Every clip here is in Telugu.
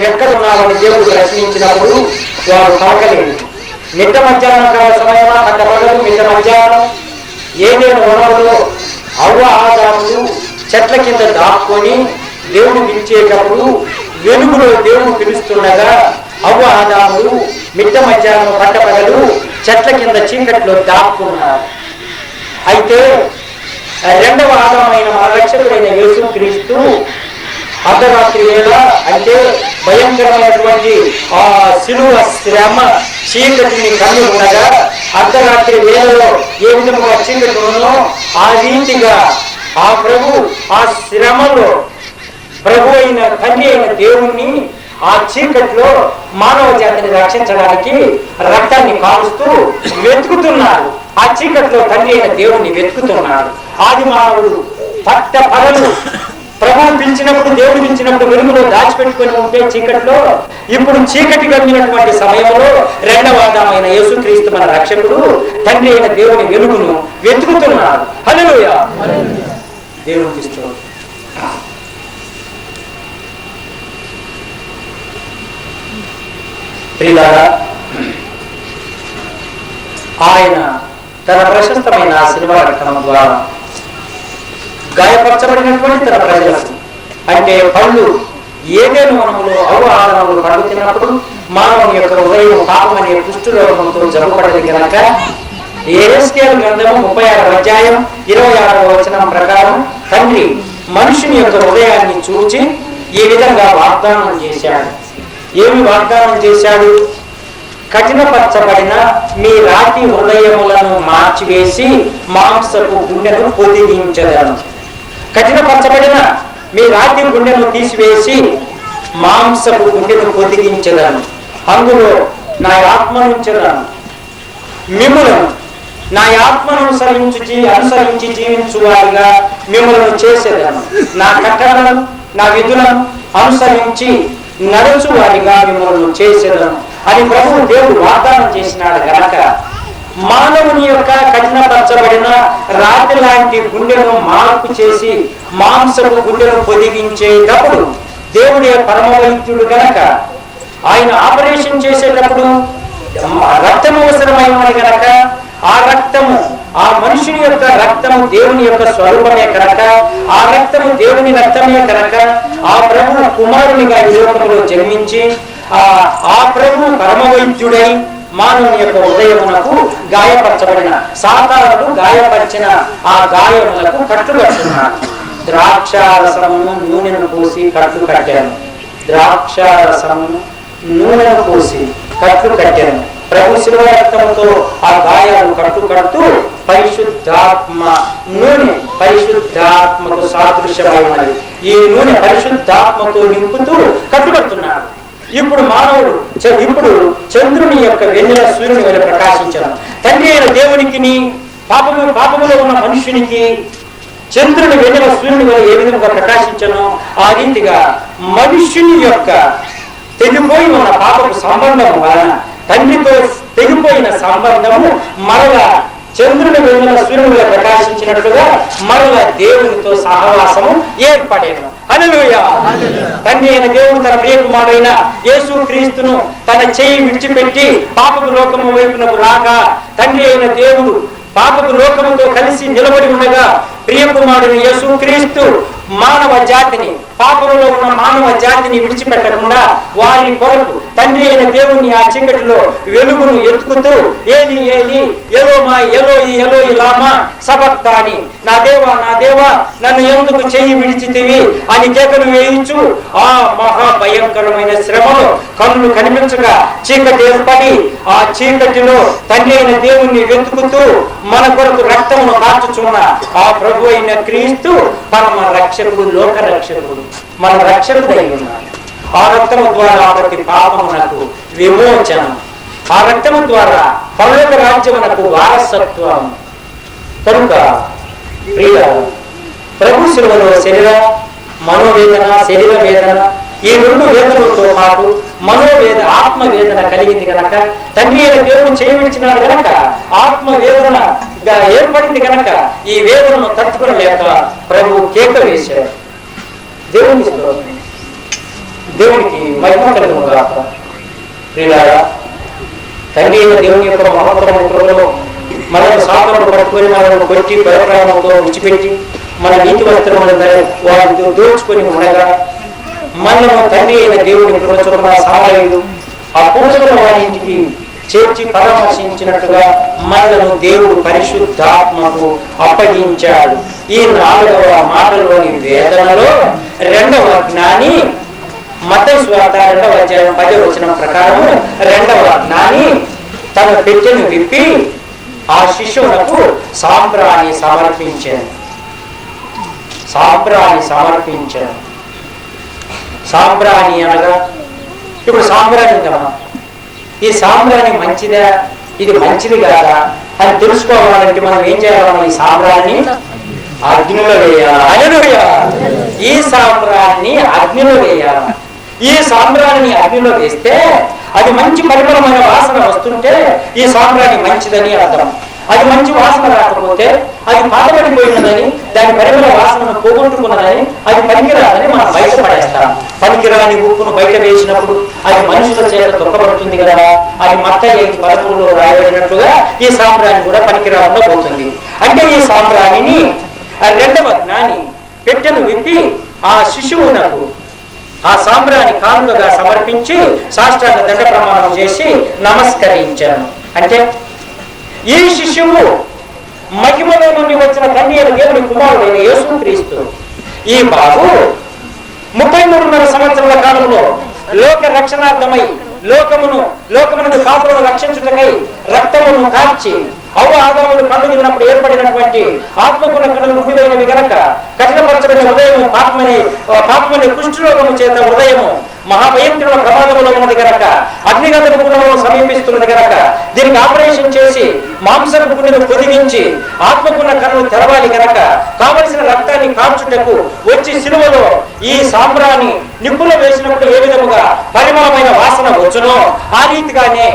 ఎక్కడున్నావని దేవుడు ప్రశ్నించినప్పుడు వారు పలకలేదు. మిట్ట మధ్యాహ్నం కాల సమయంలో పగలు మిట్ట మధ్యాహ్నం ఏదైనా వనరులో అవ్వ ఆదాములు చెట్ల కింద దాక్కొని దేవుడు పిలిచేటప్పుడు వెలుగులో దేవుడు పిలుస్తుండగా అవ్వ ఆదాములు మిట్ట మధ్యాహ్నం పగలు చెట్ల కింద చీకట్లో దాక్కున్నారు. అయితే రెండవ ఆదామైన మన రక్షకుడైన యేసుక్రీస్తు అర్ధరాత్రి వేళ అంటే భయంకరమైనటువంటి ఆ శిలువ శ్రమ చీకటిని కన్ను ఉండగా అర్ధరాత్రి వేళలో ఏ విధంగా చీకటి ఉన్నో ఆ రీతిగా ఆ ప్రభు ఆ శ్రమలో ప్రభు అయిన తండ్రి అయిన దేవుణ్ణి ఆ చీకట్లో మానవ జాతిని రక్షించడానికి రక్తాన్ని కాలుస్తూ వెతుకుతున్నాడు. ఆ చీకట్లో తండ్రి అయిన దేవుణ్ణి వెతుకుతున్నాడు. ఆది మానవుడు పట్ట పగలు ప్రభువు పిలిచినప్పుడు దేవుడు పిలిచినప్పుడు వెలుగులో దాచిపెట్టుకుని ఉంటే చీకట్లో, ఇప్పుడు చీకటి కలిగినటువంటి సమయంలో రెండవ ఆదామైన యేసుక్రీస్తు మన రక్షకుడు తండ్రి అయిన దేవుని వెలుగును వెతుకుతున్నాడు. హల్లెలూయా. దేవునికి స్తోత్రం. ప్రియులారా, ఆయన తన ప్రశస్తమైన శిలువ రక్తం ద్వారా గాయపరచబడినటువంటి తన ప్రజలకు అంటే పళ్ళు ఏదేను వనములో అవ్వ ఆదాములు పడుతున్నప్పుడు మానవుని యొక్క హృదయం పాపం అనే కుష్ఠరోగంతో జరగబడదు కనుక యెహెజ్కేలు గ్రంథము 36వ అధ్యాయం 26వ వచనం ప్రకారం తండ్రి మనుషుని యొక్క హృదయాన్ని చూచి ఈ విధంగా వాగ్దానం చేశాడు. ఏమి వాగ్దానం చేశాడు? కఠినపరచబడిన మీ రాతి హృదయములను మార్చివేసి మాంసపు గుండెను పొదిగించదను. కఠినపరచబడిన మీ రాతి గుండెను తీసివేసి మాంసపు గుండెను పొదిగించదను. అందులో నా ఆత్మనుంచదను. మిమ్ములను నా ఆత్మను అనుసరించి జీవించు వారిగా మిమ్మల్ని చేసేదను. నా కట్టడలను నా విధులను అనుసరించి నడుచు వారిగా మిమ్మల్ని చేసేదను అని ప్రభువు దేవుడు వాగ్దానం చేసినాడు గనక మానవుని యొక్క కఠినపరచబడిన రాతి లాంటి గుండెను మార్పు చేసి మాంసపు గుండెను పొదిగించేటప్పుడు దేవుడి పరమ వైద్యుడు గనక ఆయన ఆపరేషన్ చేసేటప్పుడు రక్తము అవసరమైనది గనక ఆ రక్తము ఆ మనుషుని యొక్క రక్తము దేవుని యొక్క స్వరూపమే కనుక ఆ రక్తము దేవుని రక్తమే కనుక ఆ ప్రభువు కుమారునిగా ఈ లోకంలో జన్మించి ఆ ప్రభువు పరమ వైద్యుడై మానవుని యొక్క హృదయమునకు గాయపరచబడిన సాతానుడు గాయపరిచిన ఆ గాయములకు కట్టుకట్టున్నాడు. ద్రాక్షారసమును నూనెను పోసి కట్టు కట్టాను. ద్రాక్షారసమును నూనెను పోసి కట్టు కట్టాను. ప్రభు శిలువ రక్తముతో ఆ గాయాలు కట్టు పరిశుద్ధాత్మ నూనె పరిశుద్ధాత్మకు సాదృశ్యమైనది. ఈ నూనె పరిశుద్ధాత్మతో నింపుతూ కట్టుకడుతున్నాడు. ఇప్పుడు మానవుడు ఇప్పుడు చంద్రుని యొక్క వెన్నెల సూర్యుని వలె ప్రకాశించను. తండ్రి అయిన దేవునికి పాపములో ఉన్న మనుషునికి చంద్రుని వెన్నెల సూర్యుని వలె ఏ విధంగా ప్రకాశించను ఆ రీతిగా మనుషుని యొక్క తెగిపోయి ఉన్న పాపపు సంబంధం వలన తండ్రితో తెగిపోయిన సంబంధము మరలా చంద్రుని వెన్నెల సూర్యుని ప్రకాశించినట్లుగా మరలా దేవునితో సహవాసము ఏర్పడేను. హల్లెలూయా. తండ్రి అయిన దేవుడు తన ప్రియ కుమారుడైన యేసుక్రీస్తును తన చేయి విడిచిపెట్టి పాపపు లోకము వైపునకు రాగా తండ్రి అయిన దేవుడు పాపపు లోకముతో కలిసి నిలబడి ఉండగా ప్రియ కుమారుడైన యేసుక్రీస్తు మానవ జాతిని పాపంలో ఉన్న మానవ జాతిని విడిచిపెట్టకుండా వారి కొరకు తండ్రి అయిన దేవుని ఆ చీకటిలో వెలుగును ఎత్తుకుతూ ఏది ఏది ఎలోమా ఎలోయి ఎలోయి లామా సబక్తాని నా దేవా నన్ను ఎందుకు చెయ్యి విడిచితివి అని కేకలు వేయించు ఆ మహా భయంకరమైన శ్రమలో కన్నులు కనిపించగా చీకటి ఏర్పడి ఆ చీకటిలో తండ్రి అయిన దేవుణ్ణి వెతుకుతూ మన కొరకు రక్తమును కార్చుచున్న ఆ ప్రభు అయిన క్రీస్తు పరమ రక్షకుడు, లోక రక్షకుడు, మన రక్షకుడై ఉన్నాడు. ఆ రక్తము ద్వారా ప్రతి పాపమునకు విమోచనం, ఆ రక్తము ద్వారా పరలోక రాజ్యమునకు వారసత్వం. కనుక ప్రియ ప్రభు శిలువలో శరీర మనోవేదన శరీర వేదన ఈ రెండు వేదనలతో పాటు మనోవేద ఆత్మవేదన కలిగింది కనుక తండ్రి అయిన దేవుడు చేయవచ్చినాడు కనుక ఆత్మవేదన ఏర్పడింది కనుక ఈ వేదనను తట్టుకునలేక ప్రభు కేక వేశాడు. దేవుని దేవునికి మహిమ కలుగునుగాక. ప్రియులారా, తండ్రి అయిన దేవుని యొక్క మహత్తరమైన కృపలో మనల్ని సాతానుడు పట్టుకొని మనల్ని కొట్టి పరప్రాణంతో విడిచిపెట్టి మన నీతి వస్త్రములను వారితో దోచుకొని ఉండగా మనము తండ్రి అయిన దేవుని కృప చొప్పున సామాన్యులు ఆ పూజల వారి ఇంటికి చేర్చి పరామర్శించినట్టుగా మనలను దేవుడు పరిశుద్ధాత్మకు అప్పగించాడు. ఈ 4వ మాటలోని వేదనలో 2వ జ్ఞాని మత్తయి సువార్త 2వ అధ్యాయం 10వ వచనం ప్రకారం 2వ జ్ఞాని తన పెట్టెను విప్పి ఆ శిశువునకు సాంబ్రాణి సమర్పించాను. సాంబ్రాణి అనగా ఇప్పుడు సాంబ్రాణి ఉందమ్మా, ఈ సాంబ్రాణి మంచిదా, ఇది మంచిది కాదా అని తెలుసుకోవాలంటే మనం ఏం చేయాలి? ఈ సాంబ్రాన్ని అగ్నిలో వేయాలి. ఈ సాంబ్రాన్ని అగ్నిలో వేయాలి. ఈ సాంబ్రాన్ని అగ్నిలో వేస్తే అది మంచి పరిమళమైన వాసన వస్తుంటే ఈ సాంబ్రాణి మంచిదని అర్థం. అది మంచి వాసన రాకపోతే అది పాతబడిపోయినదని, దాని పరిమళ వాసనను పోగొట్టుకున్నదని, అది పనికిరాదని మనం బయట పడేస్తాం. పనికిరాని ఉప్పును బయట వేసినప్పుడు అది మనుషుల చేత తొక్కబడుతుంది కదా. అది మత్తయి 5:13లో రాయబడినట్లుగా ఈ సాంబ్రాణి కూడా పనికిరాకుండా పోతుంది. అంటే ఈ సాంబ్రాణిని 2వ జ్ఞాని పెట్టెను విప్పి ఆ శిశువునకు ఆ సాంబ్రాణి కానుకగా సమర్పించి సాష్టాంగ దండ ప్రమాణం చేసి నమస్కరించాను. అంటే ఈ శిశువు మహిమలో నుండి వచ్చిన తండ్రి అయిన దేవుని కుమారుడైన యేసుక్రీస్తు. ఈ బాబు 33.5 సంవత్సరాల కాలంలో లోక రక్షణార్థమై లోకమును పాపులను రక్షించుటకై రక్తమును కార్చి ఆదాములు కళ్ళు తిన్నప్పుడు ఏర్పడినటువంటి ఆత్మకున్న కళ్ళు ముగిదైనవి గనక కఠినపరచబడిన హృదయము పాపమనే కుష్ఠరోగము చేత హృదయము మహాభయంకరమైన ప్రమాదంలో ఉన్నది గనక అగ్నిగంధ గుణంలో సమీపిస్తున్నది గనక దీనికి ఆపరేషన్ చేసి మాంసపు గుండెను పొదిగించి ఆత్మకున్న కన్ను తెరవాలి గనక కావలసిన రక్తాన్ని కార్చుటకు వచ్చి సిలువలో ఈ సాంబ్రాన్ని నిప్పులో వేసినప్పుడు ఏ విధముగా పరిమళమైన వాసన వచ్చునో ఆ రీతిగానే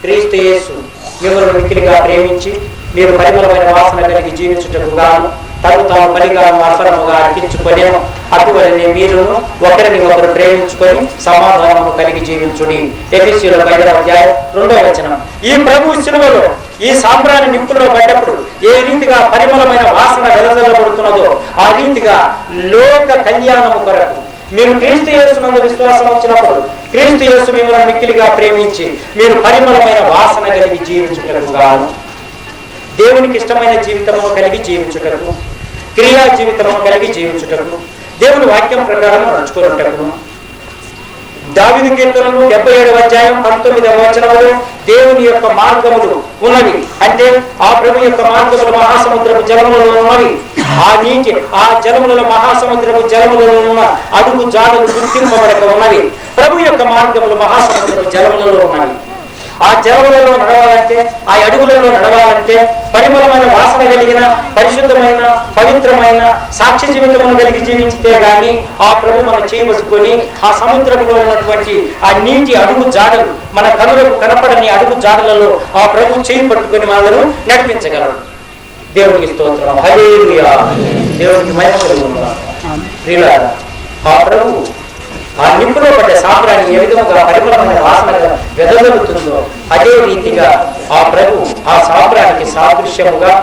క్రీస్తు యేసు మిమ్మల్ని మిక్కిలిగా ప్రేమించి మీరు పరిమళమైన వాసన కలిగి జీవించుటకు గాను తను తాను బలిగా అర్పణముగా అర్పించుకొనేమో అటువలనే మీరు ఒకరిని ఒకరు ప్రేమించుకొని సమాధానము కలిగి జీవించుడి. ఎఫెసీయుల 5వ అధ్యాయం 2వ వచనం. ఈ ప్రభు సిలువలో ఈ సాంబ్రాణి నిప్పుల్లో పడ్డప్పుడు ఏ రీతిగా పరిమళమైన వాసన వెదజల్లబడుతున్నదో ఆ రీతిగా లోక కళ్యాణము కొరకు మీరు క్రీస్తు యేసునందు విశ్వాసం వచ్చినప్పుడు క్రీస్తు యేసు మిమ్మల్ని మిక్కిలిగా ప్రేమించి మీరు పరిమళమైన వాసన కలిగి జీవించుటకు గాను దేవునికి ఇష్టమైన జీవితము కలిగి జీవించుటకు క్రియా జీవితము కలిగి జీవించుటకు దేవుని వాక్యం ప్రకారం నడుచుకున్నటకు దావీదు కీర్తనలు 77వ అధ్యాయం 19వ వచనములో దేవుని యొక్క మార్గములు ఉన్నవి. అంటే ఆ ప్రభు యొక్క మార్గములు మహాసముద్రపు జలములలో ఉన్నవి. ఆ నీటి ఆ జలములలో మహాసముద్రపు జలములలో ఉన్న అడుగు జాడలు గుర్తింపబడక ఉన్నవి. ప్రభు యొక్క మార్గములు మహాసముద్రపు జలములలో ఉన్నవి. ఆ జలములలో నడవాలంటే ఆ అడుగులలో నడవాలంటే పరిమళమైన వాసన కలిగిన పరిశుద్ధమైన పవిత్రమైన సాక్షి జీవితమును కలిగి జీవించితే గాని ఆ ప్రభు మనం చేయవచ్చుకొని ఆ సముద్రంలో ఉన్నటువంటి ఆ నీటి అడుగు జాడలు మన కనులకు కనపడని అడుగు జాడలలో ఆ ప్రభు చేయి పట్టుకొని మనలను నడిపించగలరు. దేవునికి స్తోత్రం. హల్లెలూయా. దేవునికి మహిమ కలుగునుగాక. ప్రియులారా, ఆ ప్రభు ఆ నిప్పులో పడ్డ సాంబ్రాణి ఏ విధంగా పరిమళమైన వాసన వెదజల్లుతుందో అదే రీతిగా ఆ ప్రభు ఆ సాంబ్రానికి సాదృశ్యముగా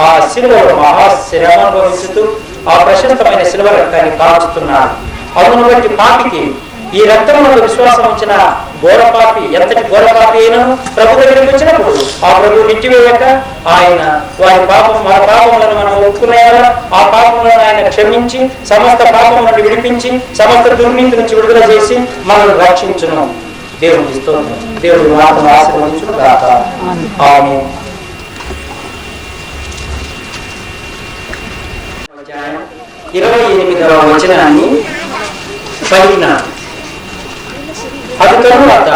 ఆ శిలువలో మహాశ్రమ అనుభవిస్తూ ఆ ప్రశస్తమైన శిలువ రక్తాన్ని కాల్చుతున్నాడు. అవును బట్టి పాపికి ఈ రక్తంలో విశ్వాసం వచ్చిన ఘోర పాపి ఎంతటి ఘోర పాపి అయినా ప్రభు దగ్గరికి వచ్చినప్పుడు ఆ ప్రభు నిట్టివేయక ఆయన వారి మన పాపములను మనం ఒప్పుకునేలా ఆ పాపములను ఆయన క్షమించి సమస్త పాపం నుండి విడిపించి సమస్త దుర్నీతి నుంచి విడుదల చేసి మనల్ని రక్షించును. దేవుని స్తోత్రం. దేవుడి మాటను ఆశీర్వదించును గాక. ఆమేన్. 28వ వచనాన్ని పలికినాడు. అది తరువాత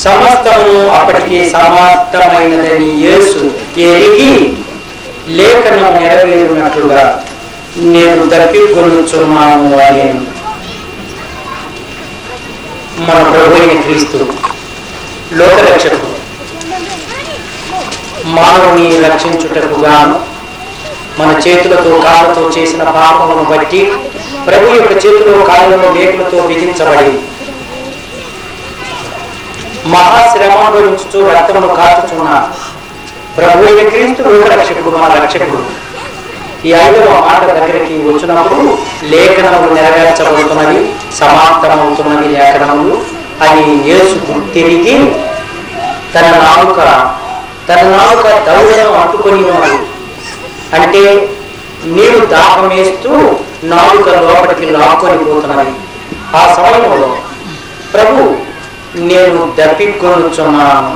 సమస్తము అప్పటికి సమాప్తమైనదని యేసు ఎరిగి లేఖనం నెరవేరునట్లుగా నేను తప్పికొనుచున్నాను అని మన ప్రభువైన క్రీస్తు లోకరక్షకుడు మానవుని రక్షించుటకు గాను మన చేతులతో కాళ్ళతో చేసిన పాపములను బట్టి ప్రభు యొక్క చేతులు కాళ్ళను మేకులతో బిగించబడి మహాశ్రమ అనుభవించుతూ రక్తమును కాచుచున్న ప్రభు అయిన క్రీస్తు లోకరక్షకుడు, మన రక్షకుడు. ఈ 5వ మాట దగ్గరికి వచ్చినప్పుడు లేఖనములు నెరవేర్చబడుతున్నవి, సమాప్తమవుతున్నవి లేఖనములు అని యేసు తిరిగి తన నాలుక దౌడను అంటుకొని ఉన్నాడు. అంటే నీరు దాహం వేస్తూ నాలుక లోపలికి లాక్కొని పోతున్నది. ఆ సమయంలో ప్రభు నేను దప్పికొనుచున్నాను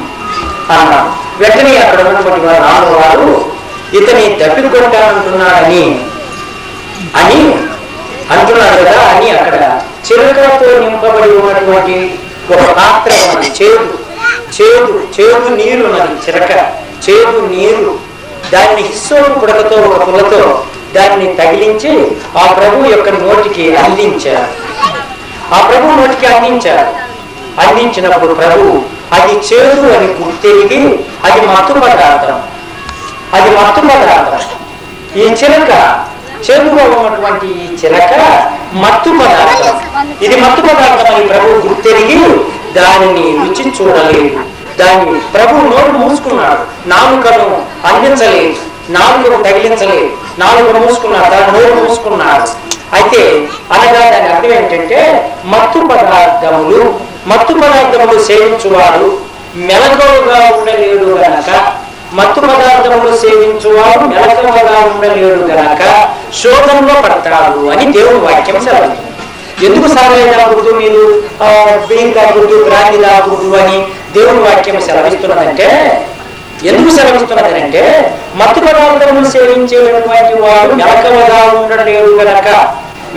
అన్నాడు. వెంటనే అక్కడ ఉన్నటువంటి వారు ఇతని దప్పికొంటానంటున్నాడని అంటున్నాడు కదా అని అక్కడ చిలకలతో నింపబడి ఉన్నటువంటి ఒక పాత్ర ఉన్నది. చేదు నీరు ఉన్నది. చేదు నీరు దాన్ని హిస్సోపు పుడకతో ఒక పుల్లతో దాన్ని తగిలించి ఆ ప్రభు యొక్క నోటికి అందించారు. అందించినప్పుడు ప్రభు అది చేదు అని గుర్తెరిగి అది మత్తు పదార్థం. ఈ చిలక చేదుగా ఉన్నటువంటి ఈ చిలక మత్తు పదార్థం. ఇది మత్తు పదార్థం అని ప్రభు గుర్తెరిగి దానిని రుచి చూడలేదు. దాన్ని ప్రభు నోరు మూసుకున్నాడు. నాలుకను అందించలేదు, నాలుకను తగిలించలేదు. నాలుకను మూసుకున్నాడు, దాని నోరు మూసుకున్నాడు. అయితే అనగా దాని అర్థం ఏంటంటే మత్తు పదార్థములు సేవించువాడు మెలకువగా ఉండలేడు గనక శోధనలో పడతాడు అని దేవుని వాక్యం సెలవుతుంది. ఎందుకు సారాయి తాగకూడదు, మీరు బియ్యం తాగకూడదు, బ్రాంతి తాగకూడదు అని దేవుని వాక్యం సెలవిస్తున్నదంటే ఎందుకు సెలవిస్తున్నదంటే మత్తు పదార్థములు సేవించేటువంటి వాడు మెలకువగా ఉండలేడు గనక.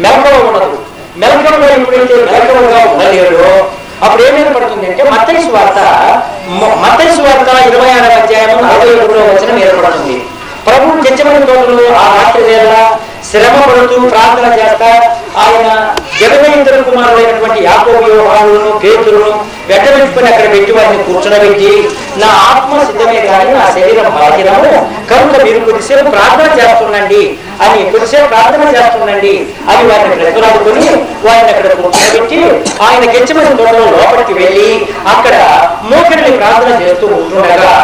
మెలకువ ఉండదు. మెలకువగా ఎప్పుడైతే మెలకువగా ఉండలేడో అప్పుడు ఏం ఏర్పడుతుంది అంటే మత్తయి సువార్త 26వ అధ్యాయం 41వ వచనం ఏర్పడుతుంది. ప్రభు గెత్సేమనే తోటలో ఆ రాత్రి వేళ శ్రమ పడుతూ ప్రార్థన చేస్తా ఆయన జబెదయి ఇద్దరు కుమారులైనటువంటి యాకోబు, యోహానులను, పేతురును వెంటబెట్టుకుని అక్కడ పెట్టి వారిని కూర్చునబెట్టి నా ఆత్మ సిద్ధమే కానీ నా శరీరం బలహీనము కనుక మీరు కొద్దిసేపు ప్రార్థన చేస్తుండండి అని వారిని ప్రతిలాడుకొని వారిని అక్కడ కూర్చోబెట్టి ఆయన గెత్సేమనే తోటలో లోపలికి వెళ్ళి అక్కడ మోకరిని ప్రార్థన చేస్తూ ఉంటుండగా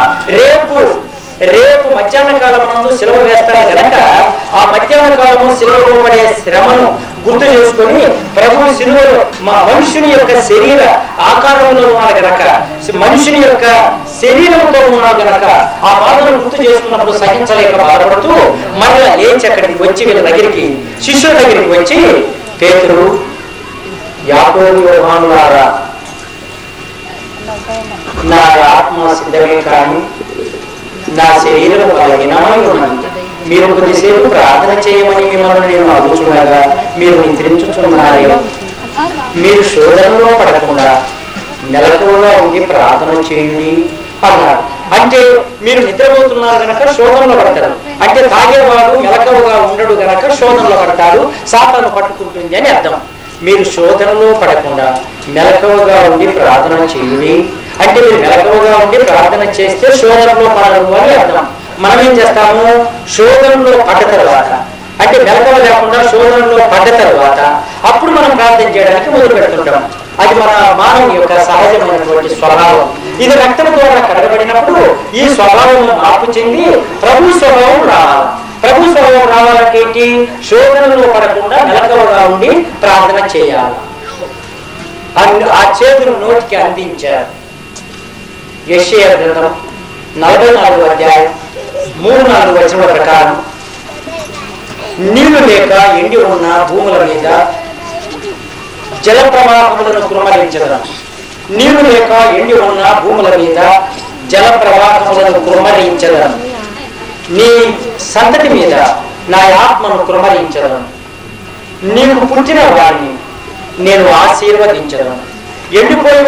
రేపు మధ్యాహ్న కాలం ముందు సిలువ వేస్తారు కనుక ఆ మధ్యాహ్న కాలము సిలువలో పడే శ్రమను గుర్తు చేసుకొని ప్రభు సిలువలో మనుషుని యొక్క శరీర ఆకారంలో ఉన్నాడు గనక, మనుషుని యొక్క శరీరంతో ఉన్నాడు గనక ఆ బాధను గుర్తు చేసుకున్నప్పుడు సహించలేక బాధపడుతూ మళ్ళీ లేచి అక్కడికి వచ్చి వీళ్ళ దగ్గరికి శిష్యుల దగ్గరికి వచ్చి పేతురు, యాకోబు, యోహానులారా నా ఆత్మ సిద్ధమే కానీ నా శరీరం బలహీనమై ఉన్నది. మీరు కొద్దిసేపు ప్రార్థన చేయమని మిమ్మల్ని నేను అడుగుచుండగా మీరు నిద్రించుచున్నారే. మీరు శోధనలో పడకుండా మెలకువగా ఉండి ప్రార్థన చేయండి అన్నారు. అంటే మీరు నిద్రపోతున్నారు గనక శోధనలో పడతారు. అంటే తాగేవాడు మెలకువగా ఉండడు గనక శోధనలో పడతాడు, సాతాను పట్టుకుంటుంది అని అర్థం. మీరు శోధనలో పడకుండా మెలకువగా ఉండి ప్రార్థన చేయండి అంటే మీరు మెలకువగా ఉండి ప్రార్థన చేస్తే శోధనలో పడరు అని అర్థం. మనం ఏం చేస్తాము, శోధనలో పడ్డ తర్వాత అంటే మెలకువ లేకుండా శోధనలో పడ్డ తర్వాత అప్పుడు మనం ప్రార్థన చేయడానికి మొదలు పెడుతుంటాం. అది మన మానవుని యొక్క సహజమైనటువంటి స్వభావం. ఇది రక్తం ద్వారా కడగబడినప్పుడు ఈ స్వభావం మార్పు చెంది ప్రభు స్వభావం రావాలి. ప్రభు స్వభావం రావాలంటే శోధనలో పడకుండా మెలకువగా ఉండి ప్రార్థన చేయాలి. ఆ చేతులు నోటికి అందించారు. యెషయా గ్రంథం 44వ అధ్యాయం 3-4 వచనాల ప్రకారం నీళ్లు లేక ఎండి ఉన్న భూముల మీద జల ప్రవాహములను కుమ్మరించదను. నీళ్లు లేక ఎండి ఉన్న భూముల మీద జల ప్రవాహములను కుమ్మరించదను. నీ సంతతి మీద నా ఆత్మను కుమ్మరించదను. నీకు పుట్టిన వారిని నేను ఆశీర్వదించదను. ఎండిపోయి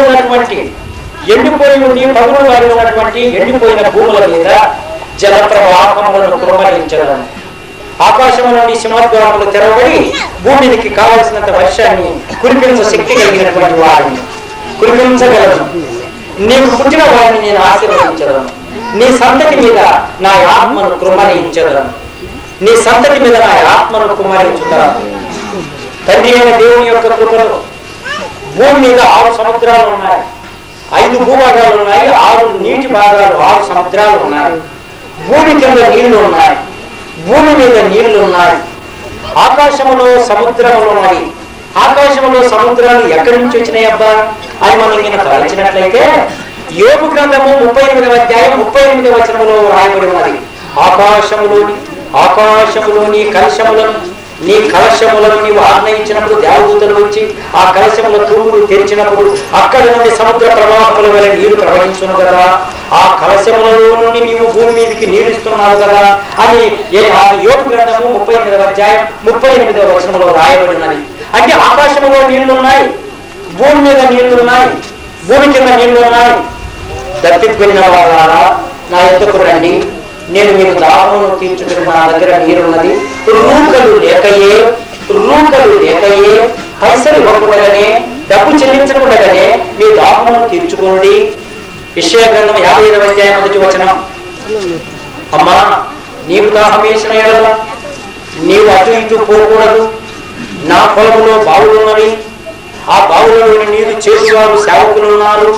ఉండి పగులు వారి ఉన్నటువంటి ఎండిపోయిన భూముల మీద జల ప్రవాహములను కుమ్మరించదను. ఆకాశం నుండి సింహద్వారములు తెరవబడి భూమికి కావలసినంత వర్షాన్ని కురిపించ శక్తి కలిగినటువంటి వారిని కురిపించగలను. నీకు పుట్టిన వారిని నేను ఆశీర్వదించదను. నీ సంతతి మీద నా ఆత్మను కుమ్మరించదను. నీ సంతతి మీద నా ఆత్మను కుమ్మరించుతాను. తండ్రి అయిన దేవుని యొక్క కృపలో భూమి మీద 6 సముద్రాలు ఉన్నాయి, 5 భూభాగాలు ఉన్నాయి, 6 నీటి భాగాలు, 6 సముద్రాలు ఉన్నాయి. భూమి కింద నీళ్లు ఉన్నాయి, భూమి మీద నీళ్లు ఉన్నాయి. ఆకాశంలో సముద్రములు ఉన్నాయి. ఆకాశంలో సముద్రాలు ఎక్కడి నుంచి వచ్చినాయి అబ్బా అని మనం నిన్న తలచినట్లయితే యోబు గ్రంథము 38వ అధ్యాయం 38వ వచనములో రాయబడి ఉన్నది. ఆకాశములోని కలశములను నీవు ఆజ్ఞయించినప్పుడు దేవదూతలు వచ్చి ఆ కలశముల తూములు తెరిచినప్పుడు అక్కడి నుండి సముద్ర ప్రవాహముల వల్ల నీరు ప్రవహించును కదా, ఆ కలశములలో నుండి నీవు భూమి మీదకి నీరుస్తున్నావు కదా అని యోబు గ్రంథము 38వ అధ్యాయం 38వ వచనములో రాయబడినది. అంటే ఆకాశంలో నీళ్లున్నాయి, భూమి మీద నీళ్లున్నాయి, భూమి కింద నీళ్లున్నాయి. తప్పిపోయిన వాళ్ళారా నా యొద్దకు రండి, నేను మీకు దాహమును తీర్చుకుని నా దగ్గర నీరున్నది. రూకలు లేకయే పైసలు ఇవ్వకుండానే, డబ్బు చెల్లించకుండానే మీ దాహమును తీర్చుకోండి. యెషయా గ్రంథం 55వ అధ్యాయం 1వ వచనం. అమ్మా, నీవు దాహం వేసిన ఎడల నీవు అటు ఇటు పోకూడదు. నా పొలములో బావులున్నవి, ఆ బావులలోని నీరు చేసేవారు సేవకులు ఉన్నారు.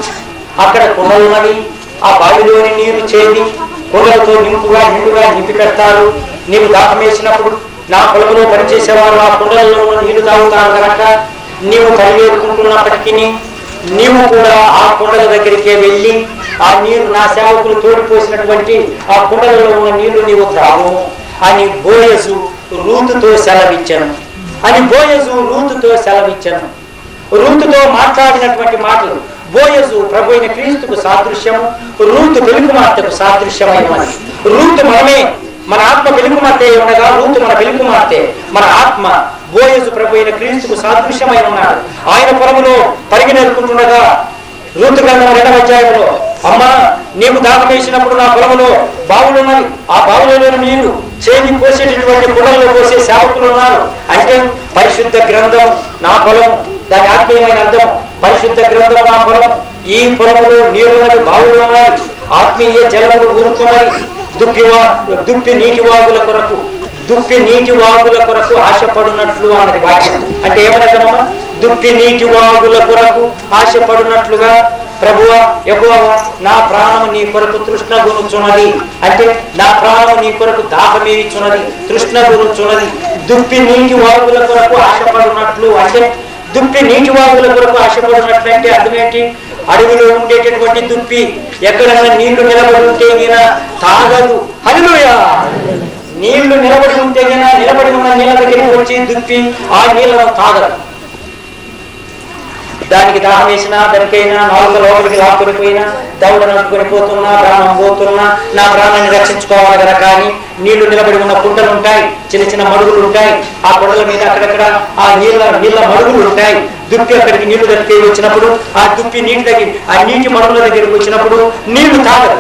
అక్కడ కుండలున్నవి, ఆ బావిలోని నీరు చేది కుండలతో నిండుగా నింపి పెడతారు. నీవు దాహం వేసినప్పుడు నా పొలంలో పనిచేసేవారు ఆ కుండలలో నీళ్లు తాగుతారు కనుక నీవు పరిగెడుకుంటున్నప్పటికీ నీవు కూడా ఆ కుండల దగ్గరికే వెళ్ళి ఆ నీరు నా సేవకులు తోడిపోసినటువంటి ఆ కుండలలో ఉన్న నీళ్లు నీవు త్రాగు అని బోయజు రూతుతో సెలవిచ్చాను. రూతుతో మాట్లాడినటువంటి మాటలు బోయజు ప్రభు అయిన క్రీస్తుకు సాదృశ్యము, రూతు వెలుగుమార్తెకు సాదృశ్యమైనది. రూతు మనమే, మన ఆత్మ వెలుగుమార్తె ఉండగా రూతు మన వెలుగుమార్తె, మన ఆత్మ బోయజు ప్రభు అయిన క్రీస్తుకు సాదృశ్యమై ఉన్నాడు. ఆయన పొలములో పరిగెడుకుంటుండగా రూతు గ్రంథం 2వ అధ్యాయంలో, అమ్మా నీవు దాహం వేసినప్పుడు నా పొలములో బావులున్నవి, ఆ బావులలో నీరు చేది పోసేటటువంటి కుండలలో పోసే సేవకులు ఉన్నారు. అంటే పరిశుద్ధ గ్రంథం నా పొలం, దాని ఆత్మీయమైన అర్థం పరిశుద్ధ గ్రంథం నా పొలం. ఈ పొలములో నీరున్నది, బావులు ఉన్నాయి, ఆత్మీయ జలములు ఊరుతున్నాయి. దుప్పి నీటి వాగుల కొరకు ఆశపడినట్లు అన్నది వాక్యం. అంటే ఏమనర్థమా? దుప్పి నీటి వాగుల కొరకు ఆశపడినట్లుగా ప్రభువా యెహోవా నా ప్రాణము నీ కొరకు తృష్ణగొనుచున్నది. అంటే నా ప్రాణము నీ కొరకు దాహమేయుచున్నది, తృష్ణగొనుచున్నది. దుప్పి నీటి వాగుల కొరకు ఆశపడినట్లు, అంటే దుప్పి నీటి వాగుల కొరకు ఆశపడినట్లు అంటే అర్థమేంటి? అడవిలో ఉండేటటువంటి దుప్పి ఎక్కడైనా నీళ్లు నిలబడి ఉంటే గిన తాగదు. హల్లెలూయా! నీళ్లు నిలబడి ఉంటే గిన నిలబడి ఉన్న నీళ్ళ దగ్గరికి వచ్చి దుప్పి ఆ నీళ్లను తాగదు. దానికి దాహం వేసినా, దానికైనా నాలుగు లోపలికి లాక్కునిపోయినా, దౌడను అనుకుని పోతున్నా, ప్రాణం పోతున్నా, నా ప్రాణాన్ని రక్షించుకోవాలి కదా. కానీ నీళ్లు నిలబడి ఉన్న కుంటలు ఉంటాయి, చిన్న చిన్న మడుగులు ఉంటాయి. ఆ కుండల మీద అక్కడక్కడ ఆ నీళ్ళ మడుగులు ఉంటాయి. దుప్పి అక్కడికి నీళ్లు దగ్గరికి వచ్చినప్పుడు ఆ దుప్పి ఆ నీటి మడుగుల దగ్గరికి వచ్చినప్పుడు నీళ్లు తాగదు.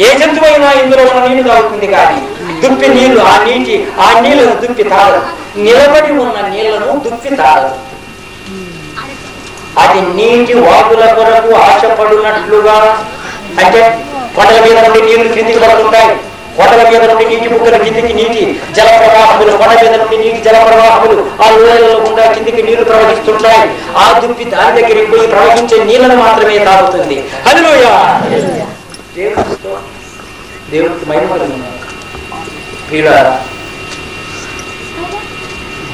ఏ జంతువైనా ఇందులో ఉన్న నీళ్లు తాగుతుంది, కానీ దుప్పి నీళ్లు ఆ నీళ్లను దుప్పి తాగదు. నిలబడి ఉన్న నీళ్లను దుప్పి తాగదు. అది నీటి వాగుల కొరకు ఆశపడినట్లుగా, అంటే కొండల మీద నుండి నీళ్లు కిందికి పడుతుంటాయి. కొండల మీద నుండి నీటి బుగ్గల కిందికి నీటి జల ప్రవాహములు, కొండ మీద నుండి నీటి జల ప్రవాహములు ఆ ఊళ్ళలో గుండా కిందికి నీళ్లు ప్రవహిస్తుంటాయి. ఆ దుప్పి దాని దగ్గరికి పోయి ప్రవహించే నీళ్లను మాత్రమే తాగుతుంది. హల్లెలూయా! దేవుడికి మహిమ ప్రియులారా,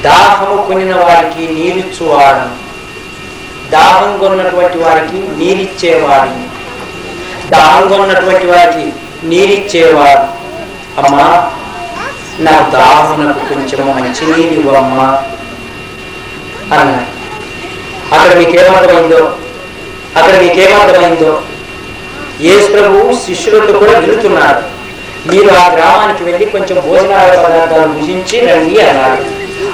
దాహము కొనిన వారికి నీరిచ్చువాడు, దాహం కొన్నటువంటి వారికి నీరిచ్చేవాడు, దాహం కొన్నటువంటి వారికి నీరిచ్చేవాడు. అమ్మా నా దాహమునకు కొంచెం మంచి నీరు ఇవ్వమ్మా అన్నాడు. అక్కడ మీకేమర్థమైందో యేసు ప్రభువు శిష్యులతో కూడా వెళుతున్నారు. మీరు ఆ గ్రామానికి వెళ్ళి కొంచెం భోజనాల పదార్థాలు భుజించి రండి అన్నాడు.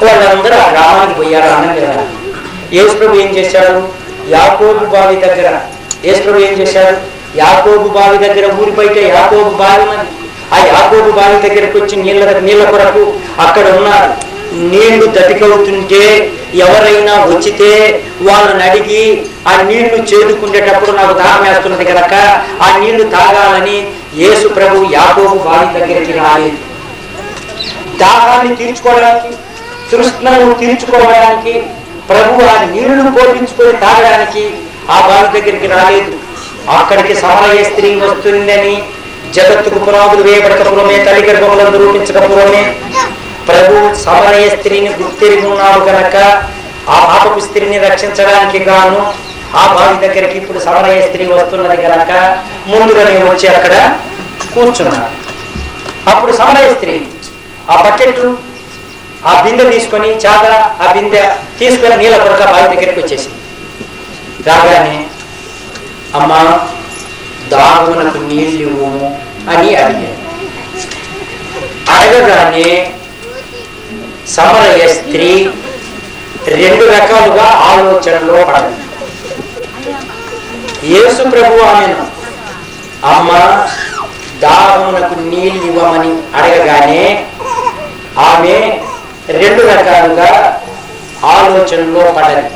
వాళ్ళందరూ ఆ గ్రామానికి పోయారు. అన్నది కదా. యేసు ప్రభు ఏం చేశాడు? యాకోబు బావి దగ్గర ఊరి బయట యాకోబు బావి ఉన్నది. ఆ యాకోబు బావి దగ్గరకు వచ్చి నీళ్ళ కొరకు అక్కడ ఉన్నారు. నీళ్లు దతికవుతుంటే ఎవరైనా వచ్చితే వాళ్ళని అడిగి ఆ నీళ్లు చేదుకుండేటప్పుడు నాకు దాహం వేస్తున్నది కనుక ఆ నీళ్లు తాగాలని యేసు ప్రభు యాకోబు బావి దగ్గరికి రాలేదు. దాహాన్ని తీర్చుకోవడానికి, తృష్ణను తీర్చుకోవడానికి, ప్రభు ఆ నీళ్లను పోపించుకొని తాగడానికి ఆ బావి దగ్గరికి రాలేదు. అక్కడికి సమరయ స్త్రీ వస్తుందని జగత్తుకు పునాదులు వేయబడకపురమే, తల్లి గర్భములందు రూపించకపురమే ప్రభు సమరయ స్త్రీని గుర్తెరిగి ఉన్నాడు గనక ఆ పాపపు స్త్రీని రక్షించడానికి గాను ఆ బావి దగ్గరికి ఇప్పుడు సమరయ స్త్రీ వస్తున్నది గనక ముందుగానే వచ్చి అక్కడ కూర్చున్నాడు. అప్పుడు సమరయ స్త్రీ ఆ బకెట్ ఆ బిందె తీసుకొని చాదర ఆ బిందె తీసుకొని నీళ్ళ కొరక బావి దగ్గరికి వచ్చేసి రాగానే అమ్మ దాగునకు నీళ్ళు ఇవ్వము అని అడిగాడు. అడగగానే సమరయ స్త్రీ రెండు రకాలుగా ఆలోచనలో పడదు. యేసు ప్రభు ఆమెను అమ్మ దాహమునకు నీళ్ళు ఇవ్వమని అడగగానే ఆమె రెండు రకాలుగా ఆలోచనలో పడదు.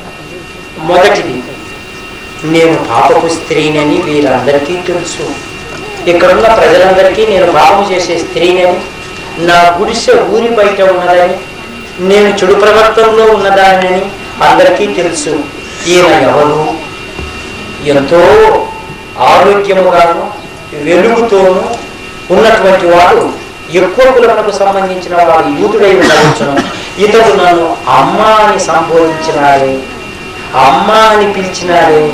మొదటిది, నేను పాపపు స్త్రీనని వీరందరికీ తెలుసు, ఇక్కడున్న ప్రజలందరికీ నేను పాపము చేసే స్త్రీనని, నా గుడిసె ఊరి బయట ఉన్నదని, నేను చెడు ప్రవర్తనలో ఉన్నదానని అందరికీ తెలుసు. ఈయన ఎవరు? ఎంతో ఆరోగ్యముగాను వెలుగుతోనూ ఉన్నటువంటి వాడు, ఎక్కువ కులములకు సంబంధించిన వాడు యూతుడై ఉండవచ్చును. ఇతడు నన్ను అమ్మ అని సంబోధించినాడే, అమ్మ అని పిలిచినాడే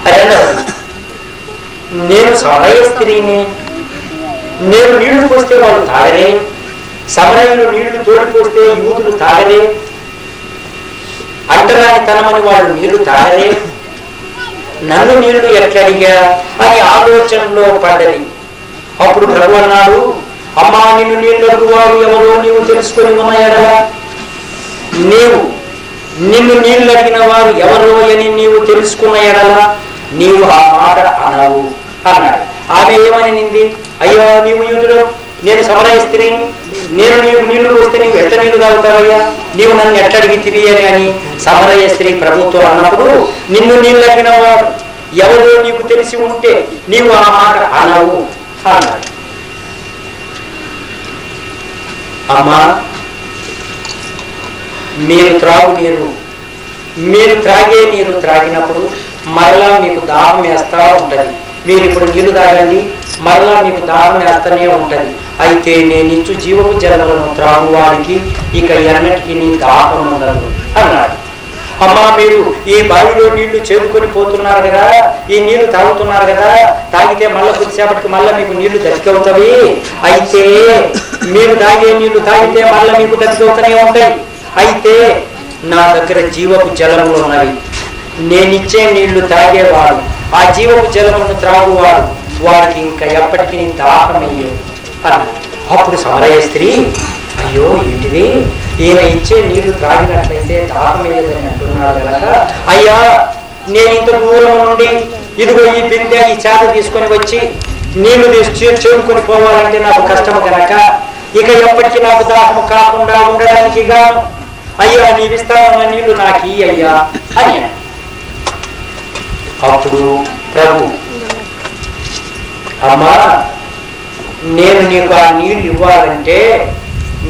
అని అన్నారు. నేను సమరయ స్త్రీని, నేను నీళ్లు పోస్తే వాళ్ళు తాగరే, సమరయులు నీళ్లు తోడిపోస్తే యూతులు తాగరే, అంటరాని తనమని వాళ్ళు నీళ్లు తాగరే, నన్ను నీళ్లు ఎట్లడిగా అని ఆలోచనలో పడ్డది. అప్పుడు ప్రభు అన్నాడు, అమ్మా నిన్ను నీళ్ళు అడుగువారు ఎవరో నీవు తెలుసుకొని ఉన్నాయా? నీవు నిన్ను నీళ్ళు అడిగిన వారు ఎవరో అని నీవు తెలుసుకున్న ఎడలా నీవు ఆ మాట అనవు అన్నాడు. ఆమె ఏమని నింది? అయ్యో నీవు యూదుడు, నేను సమరయ స్త్రీని, నేను నీవు నీళ్లు పోస్తే నీవు ఎట్ల నీళ్లు తాగుతావయ్యా, నీవు నన్ను ఎట్లా అడిగితివి అని సమరయ స్త్రీ ప్రభుత్వం అన్నప్పుడు, నిన్ను నీళ్ళు అడిగిన వారు ఎవరో నీకు తెలిసి ఉంటే నీవు ఆ మాట అనవు అన్నాడు. అమ్మా మీరు త్రాగు నీరు, మీరు త్రాగే నీరు త్రాగినప్పుడు మరలా మీకు దాహం వేస్తా ఉంటది. మీరు ఇప్పుడు నీళ్లు తాగండి, మరలా మీకు దాహం వేస్తూనే ఉంటది. అయితే నేను ఇచ్చు జీవపు జలములను త్రాగు వారికి ఇక ఎన్నటికీ నీ దాహం ఉండదు అన్నాడు. అమ్మా మీరు ఈ బావిలో నీళ్లు చేరుకొని పోతున్నారు కదా, ఈ నీళ్లు తాగుతున్నారు కదా, తాగితే మళ్ళీ కొద్దిసేపటికి మళ్ళీ మీకు నీళ్లు దక్కివుతాయి. అయితే మీరు తాగే నీళ్లు తాగితే మళ్ళీ మీకు దక్కివుతూనే ఉంటాయి. అయితే నా దగ్గర జీవపు జలములు ఉన్నవి, నేనిచ్చే నీళ్లు తాగేవాడు, ఆ జీవపు జలమును త్రాగువాడు, వాడికి ఇంకా ఎప్పటికీ దాహమయ్యే అన్నాడు. అప్పుడు సమరయ స్త్రీ, అయ్యో ఏంటిది, ఈయన ఇచ్చే నీళ్లు త్రాగినట్లయితే దాహమయ్యేదని అంటున్నాడు కనుక, అయ్యా నేను ఇంత దూరం నుండి ఇదిగో ఈ బిందె ఈ చేత తీసుకొని వచ్చి నీళ్లు చేరుకొని పోవాలంటే నాకు కష్టము కనుక ఇక ఎప్పటికీ నాకు దాహము కాకుండా ఉండడానికి గాను అయ్యా నీవిస్తానన్న నీళ్లు నాకు ఈ అయ్యా అని. అప్పుడు ప్రభు, అమ్మా నేను నీకు ఆ నీళ్లు ఇవ్వాలంటే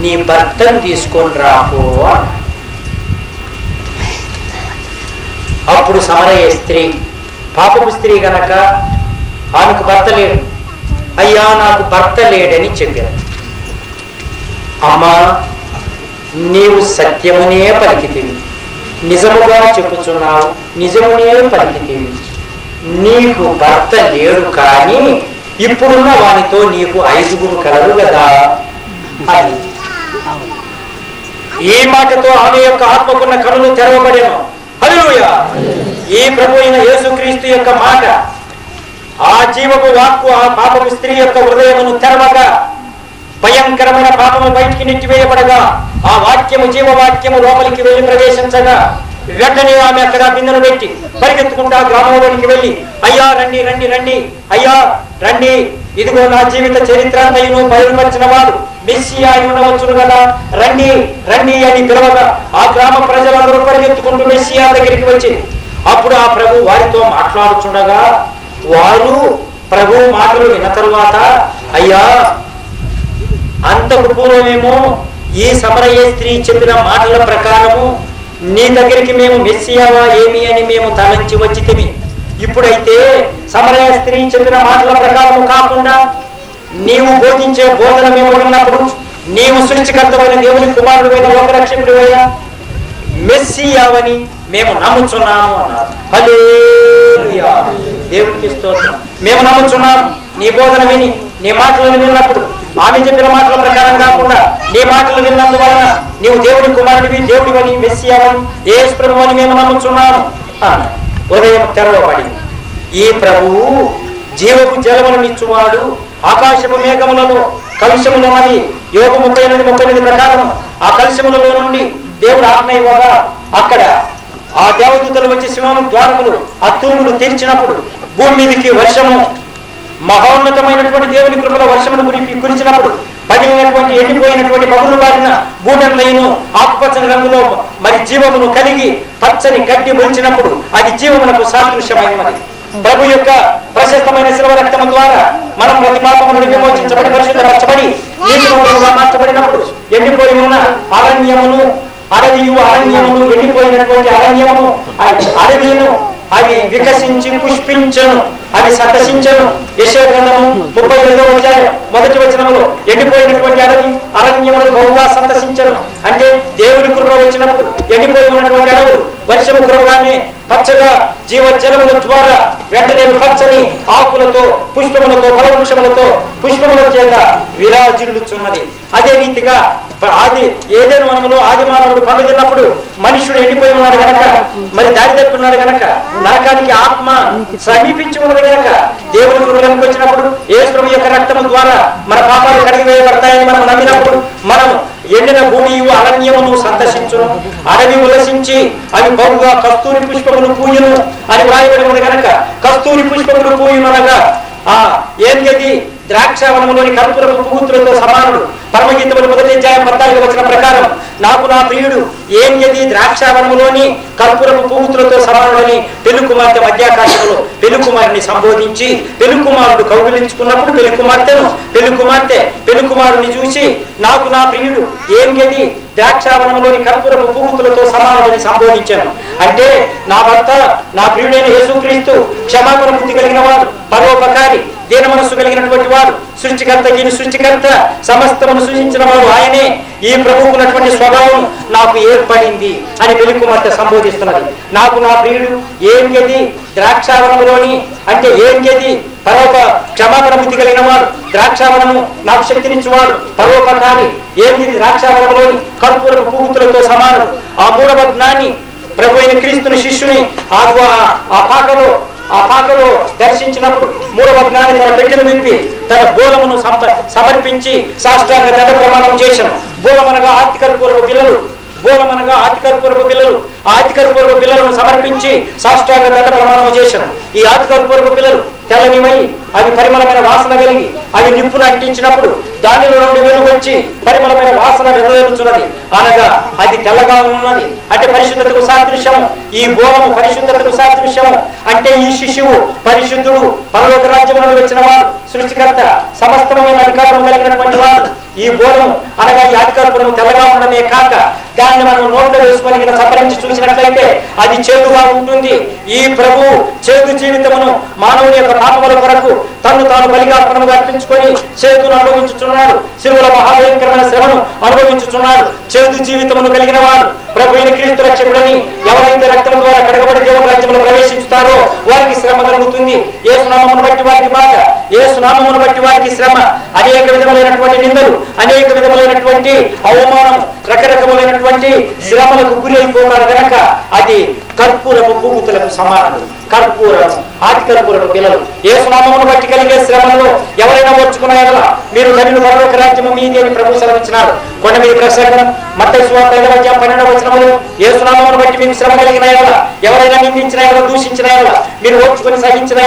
నీ భర్తను తీసుకొని రాపో. అప్పుడు సమరయ స్త్రీ పాపపు స్త్రీ గనక ఆమెకు భర్త లేడు, అయ్యా నాకు భర్త లేడని చెప్పారు. అమ్మా నీవు సత్యమునే పలికితివి, నిజముగా చెప్పుచున్నావు, నిజమునే పలికితివి, నీకు భర్త లేడు కానీ ఇప్పుడున్న వానితో నీకు 5 కలరు కదా అని. ఈ మాటతో ఆమె యొక్క ఆత్మకున్న కనులు తెరవబడెను. హల్లెలూయా! ఈ ప్రభు అయిన యేసుక్రీస్తు యొక్క మాట ఆ జీవపు వాక్కు ఆ పాపపు స్త్రీ యొక్క హృదయమును తెరవగా భయంకరమైన పాపము బయటికి నెట్టివేయబడగా ఆ వాక్యము జీవవాక్యము లోపలికి వెళ్ళి ప్రవేశించగా వెంటనే ఆమె అక్కడ బిందెను పెట్టి పరిగెత్తుకుంటా గ్రామంలోనికి వెళ్ళి, అయ్యా రండి రండి రండి, అయ్యా రండి, ఇదిగో నా జీవిత చరిత్రను బయలుపరిచిన వాడు మెస్సియా ఉండవచ్చును కదా, రండి రండి అని పిలవగా ఆ గ్రామ ప్రజలందరూ పరిగెత్తుకుంటూ మెస్సియా దగ్గరికి వచ్చి అప్పుడు ఆ ప్రభు వారితో మాట్లాడుచుండగా వారు ప్రభు మాటలు విన్న తరువాత, అయ్యా అంతకు పూర్వమేమో ఈ సమరయ స్త్రీ చెప్పిన మాటల ప్రకారము నీ దగ్గరికి మేము మెస్సియావా ఏమి అని మేము తలంచి వచ్చితిమి. ఇప్పుడైతే సమరయ స్త్రీ చెప్పిన మాటల ప్రకారము కాకుండా నీవు బోధించే బోధన మేము విన్నప్పుడు నీవు సృష్టికర్తమైన దేవుని కుమారుడైన లోకరక్షకుడివైన మెస్సియావని మేము నమ్ముచున్నాము అన్నారు. హల్లెలూయా, దేవునికి స్తోత్రం. మేము నమ్ముచున్నాము. నీ బోధన విని నీ మాటలను విన్నప్పుడు ఆమె చెప్పిన మాటల ప్రకారం కాకుండా నీ మాటలు విన్నందువలన నీవు దేవుని కుమారుడివి, దేవుడివని, మెస్సియావని, యేసు ప్రభువు అని మేము నమ్ముచున్నాము. ఉదయం తెరవబడింది. ఈ ప్రభువు జీవపు జలములను ఇచ్చువాడు, ఆకాశపు మేఘములలో కలుషములున్నది. యోగ 38:39 ప్రకారం ఆ కలుషములలో నుండి దేవుడు ఆజ్ఞ ఇవ్వగా అక్కడ ఆ దేవదూతలు వచ్చి సింహం ద్వారములు ఆ తూములు తెరిచినప్పుడు భూమి మీదకి వర్షము, మహోన్నతమైనటువంటి దేవుని కృపల వర్షమును కురిచినప్పుడు పగిలినటువంటి ఎండిపోయినటువంటి పగులు వారిన భూమిలను ఆకుపచ్చని రంగులో మరి జీవమును కలిగి పచ్చని గడ్డి మొలిచినప్పుడు అది జీవమునకు సాదృశ్యమైనది. ప్రభు యొక్క ప్రశస్తమైన శిలువ రక్తము ద్వారా మనం ప్రతి పాపము నుండి విమోచించబడి పరిశుద్ధపరచబడి నీతిమంతులుగా మార్చబడినప్పుడు ఎండిపోయి ఉన్న అరణ్యమును, అరణ్యమును ఎండిపోయినటువంటి అరణ్యమును, అడవిను అవి వికసించి పుష్పించను, అవి సంతసించను. యెషయా గ్రంథము 32వ అధ్యాయం 1వ వచనములో ఎండిపోయినటువంటి అరణ్యములు బహుగా సంతసించను అంటే దేవుని కృప వచ్చినప్పుడు ఎండిపోయి ఉన్నటువంటి అడవులు వర్షము కురవగానే పచ్చగా జీవజలముల ద్వారా వెంటనే పచ్చని ఆకులతో, పుష్పములతో, ఫలవృక్షములతో, పుష్పముల చేత విరాజిల్లుచున్నది. అదే రీతిగా ఆది ఏదైనా వనములో ఆది మానవుడు పండు తిన్నప్పుడు మనుషుడు ఎండిపోయి ఉన్నాడు కనుక, మరి దారి తప్పున్నాడు కనుక, నరకానికి ఆత్మ సమీపించి ఉన్నది కనుక దేవుని కృపలోకి వచ్చినప్పుడు యేసు ప్రభు యొక్క రక్తము ద్వారా మన పాపాలు కడిగివేయబడతాయని మనం నమ్మినప్పుడు మనం ఎండిన భూమి అరణ్యమును సందర్శించును, అడవి ఉల్లసించి అవి బహుగా కస్తూరి పుష్పములు పూయును అని వ్రాయబడి ఉంది కనుక కస్తూరి పుష్పములు పూయునగా ఏం గది ద్రాక్షావనములోని కర్పూరపు పువ్వులతో సమానుడు. పరమగీతములు 1వ అధ్యాయం 14వ వచనం ప్రకారం నాకు నా ప్రియుడు ఏం గది ద్రాక్షావనములోని కర్పూరపు పువ్వులతో సమానుడని పెళ్లి కుమార్తె మధ్యాకాశంలో పెళ్లి కుమారుని సంబోధించి పెళ్లి కుమారుడు కౌగిలించుకున్నప్పుడు పెళ్లి కుమారుని చూసి నాకు నా ప్రియుడు ఏం గది ద్రాక్షావనములోని కర్పూరపు పువ్వులతో సమానుడని సంబోధించాను. అంటే నా భర్త, నా ప్రియుడైన యేసుక్రీస్తు క్షమాపణ బుద్ధి కలిగిన వాడు, పరోపకారి, దీన మనస్సు కలిగినటువంటి వాడు, సృష్టికర్త, సమస్తమును సృష్టించిన వాడు ఆయనే. ఈ ప్రభువుకు ఉన్నటువంటి స్వభావం నాకు ఏర్పడింది అని పెళ్లి కుమార్తె సంబోధిస్తున్నది. నాకు నా ప్రియుడు ఏం గది ద్రాక్షావనములోని అంటే ఏం గది క్షమాపణ బుద్ధి కలిగిన వాడు, ద్రాక్షావనము నాకు శక్తినిచ్చువాడు, పరోపకారి, ఏం గది ద్రాక్షావనములోని కర్పూరపు పువ్వులతో సమానం. ఆ మూడవ జ్ఞాని ప్రభు అయిన క్రీస్తుని శిష్యుని ఆ పాకలో దర్శించినప్పుడు మూడవ జ్ఞాని తన పెట్టెను విప్పి తన బోలమును సమర్పించి సాష్టాంగ దండ ప్రమాణం చేశాను. బోలమనగా ఆతికర్పూరపు పిల్లలు, ఆతికర్పూరపు పిల్లలను సమర్పించి సాష్టాంగ దండ ప్రమాణం చేశాను. ఈ ఆతికర్పూరపు పిల్లలు తెల్లనివై అవి పరిమళమైన వాసన కలిగి అవి నిప్పును అంటించినప్పుడు దానిలో నుండి వెలుగు వచ్చి పరిమళమైన వాసన వెదజల్లుచున్నది. అనగా అది తెల్లగా ఉన్నది అంటే పరిశుద్ధతకు సాదృశ్యము. ఈ బోలము పరిశుద్ధతకు సాదృశ్యము అంటే ఈ శిశువు పరిశుద్ధుడు, పరలోక రాజ్యములను వచ్చిన వాడు, సృష్టికర్త, సమస్తమైన అధికారం కలిగినటువంటి వాడు. ఈ బోలము అనగా ఈ అధికారపురం తెల్లగా ఉండడమే కాక దాన్ని మనం నోట్లో వేసుకొని సపరించి చూసినట్లయితే అది చేదుగా ఉంటుంది. ఈ ప్రభు చేదు జీవితమును మానవుని యొక్క పాపముల కొరకు తను తాను బలిగాత్మగా అర్పించుకొని చేదును అనుభవించుచున్నాడు. శిలువల మహాభయంకరమైన శ్రమను అనుభవించుచున్నాడు. చేదు జీవితమును కలిగిన వాడు ప్రభు అయిన క్రీస్తు రక్షకుడని ఎవరైతే రక్తం ద్వారా కడగబడి దేవుని రాజ్యంలో ప్రవేశిస్తారో వారికి శ్రమ కలుగుతుంది. యేసునామమును బట్టి వారికి బాధ, యేసునామమును బట్టి వారికి శ్రమ, అనేక విధములైనటువంటి నిందలు, అనేక విధములైనటువంటి అవమానం, రకరకములైనటువంటి శ్రమలకు గురి అయిపోతారు కనుక అది కర్పూరపు పువ్వులకు సమానం. కర్పూరం, ఆది కర్పూరపు పిల్లలు యేసునామమును బట్టి కలిగే శ్రమలను ఎవరైనా ఓర్చుకున్నారా మీరు ధన్యులు, పరలోక రాజ్యము మీది అని ప్రభు సెలవిచ్చినాడు. కొండ మీద ప్రసంగం మత్తయి సువార్త 5వ అధ్యాయం 12వ వచనములో యేసునామమును బట్టి మీకు శ్రమ కలిగిన ఎవరైనా నిందించిన దూషించిన మీరు ఓర్చుకుని సహించిన